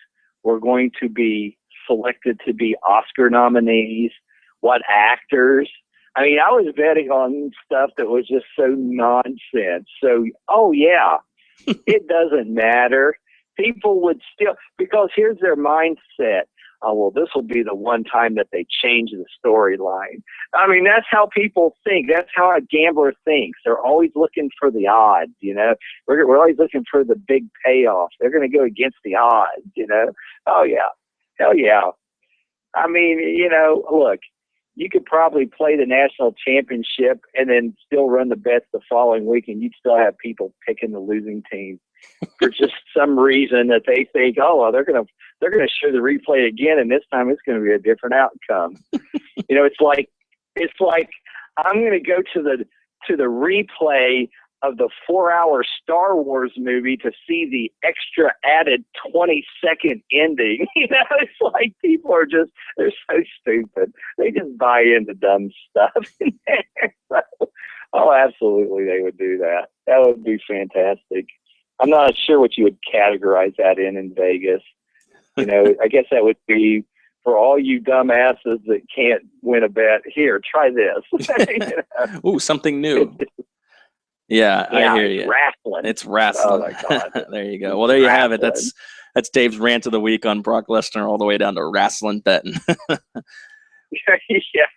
were going to be selected to be Oscar nominees, what actors. I was betting on stuff that was just so nonsense. So, oh yeah, it doesn't matter. People would still, because here's their mindset. Oh, well, this will be the one time that they change the storyline. That's how people think. That's how a gambler thinks. They're always looking for the odds, We're always looking for the big payoff. They're going to go against the odds, Oh, yeah. Hell yeah. Look, you could probably play the national championship and then still run the bets the following week, and you'd still have people picking the losing team for just some reason that they think, oh, well, they're going to show the replay again, and this time it's going to be a different outcome. It's like I'm going to go to the replay of the 4-hour Star Wars movie to see the extra added 20-second ending. It's like people are they're so stupid. They just buy into dumb stuff. Oh, absolutely, they would do that. That would be fantastic. I'm not sure what you would categorize that in Vegas. I guess that would be for all you dumbasses that can't win a bet. Here, try this. Ooh, something new. Yeah, I hear you. Wrestling. It's wrestling. Oh my God. There you go. Well, there you have it. That's Dave's rant of the week on Brock Lesnar, all the way down to wrestling betting. Yes.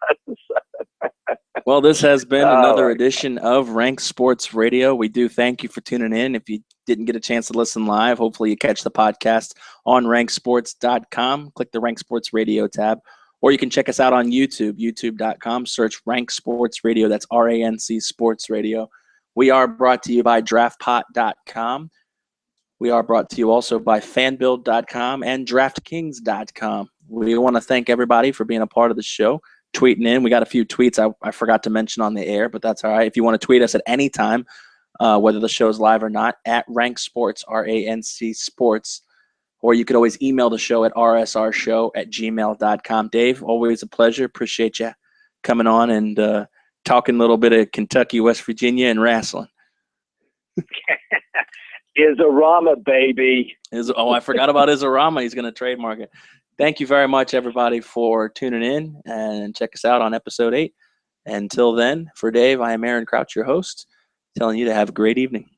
Well, this has been another edition of Ranc Sports Radio. We do thank you for tuning in. If you didn't get a chance to listen live, hopefully you catch the podcast on ranksports.com. Click the Ranc Sports Radio tab. Or you can check us out on YouTube, youtube.com. Search Ranc Sports Radio. That's RANC Sports Radio. We are brought to you by draftpot.com. We are brought to you also by fanbuild.com and draftkings.com. We want to thank everybody for being a part of the show. tweeting in. We got a few tweets I forgot to mention on the air, but that's all right. If you want to tweet us at any time, whether the show's live or not, at Ranc Sports, RANC Sports, or you could always email the show at rsrshow@gmail.com. Dave, always a pleasure. Appreciate you coming on and talking a little bit of Kentucky, West Virginia, and wrestling. Izarama, baby. I forgot about Izarama. He's going to trademark it. Thank you very much, everybody, for tuning in, and check us out on episode 8. Until then, for Dave, I am Aaron Crouch, your host, telling you to have a great evening.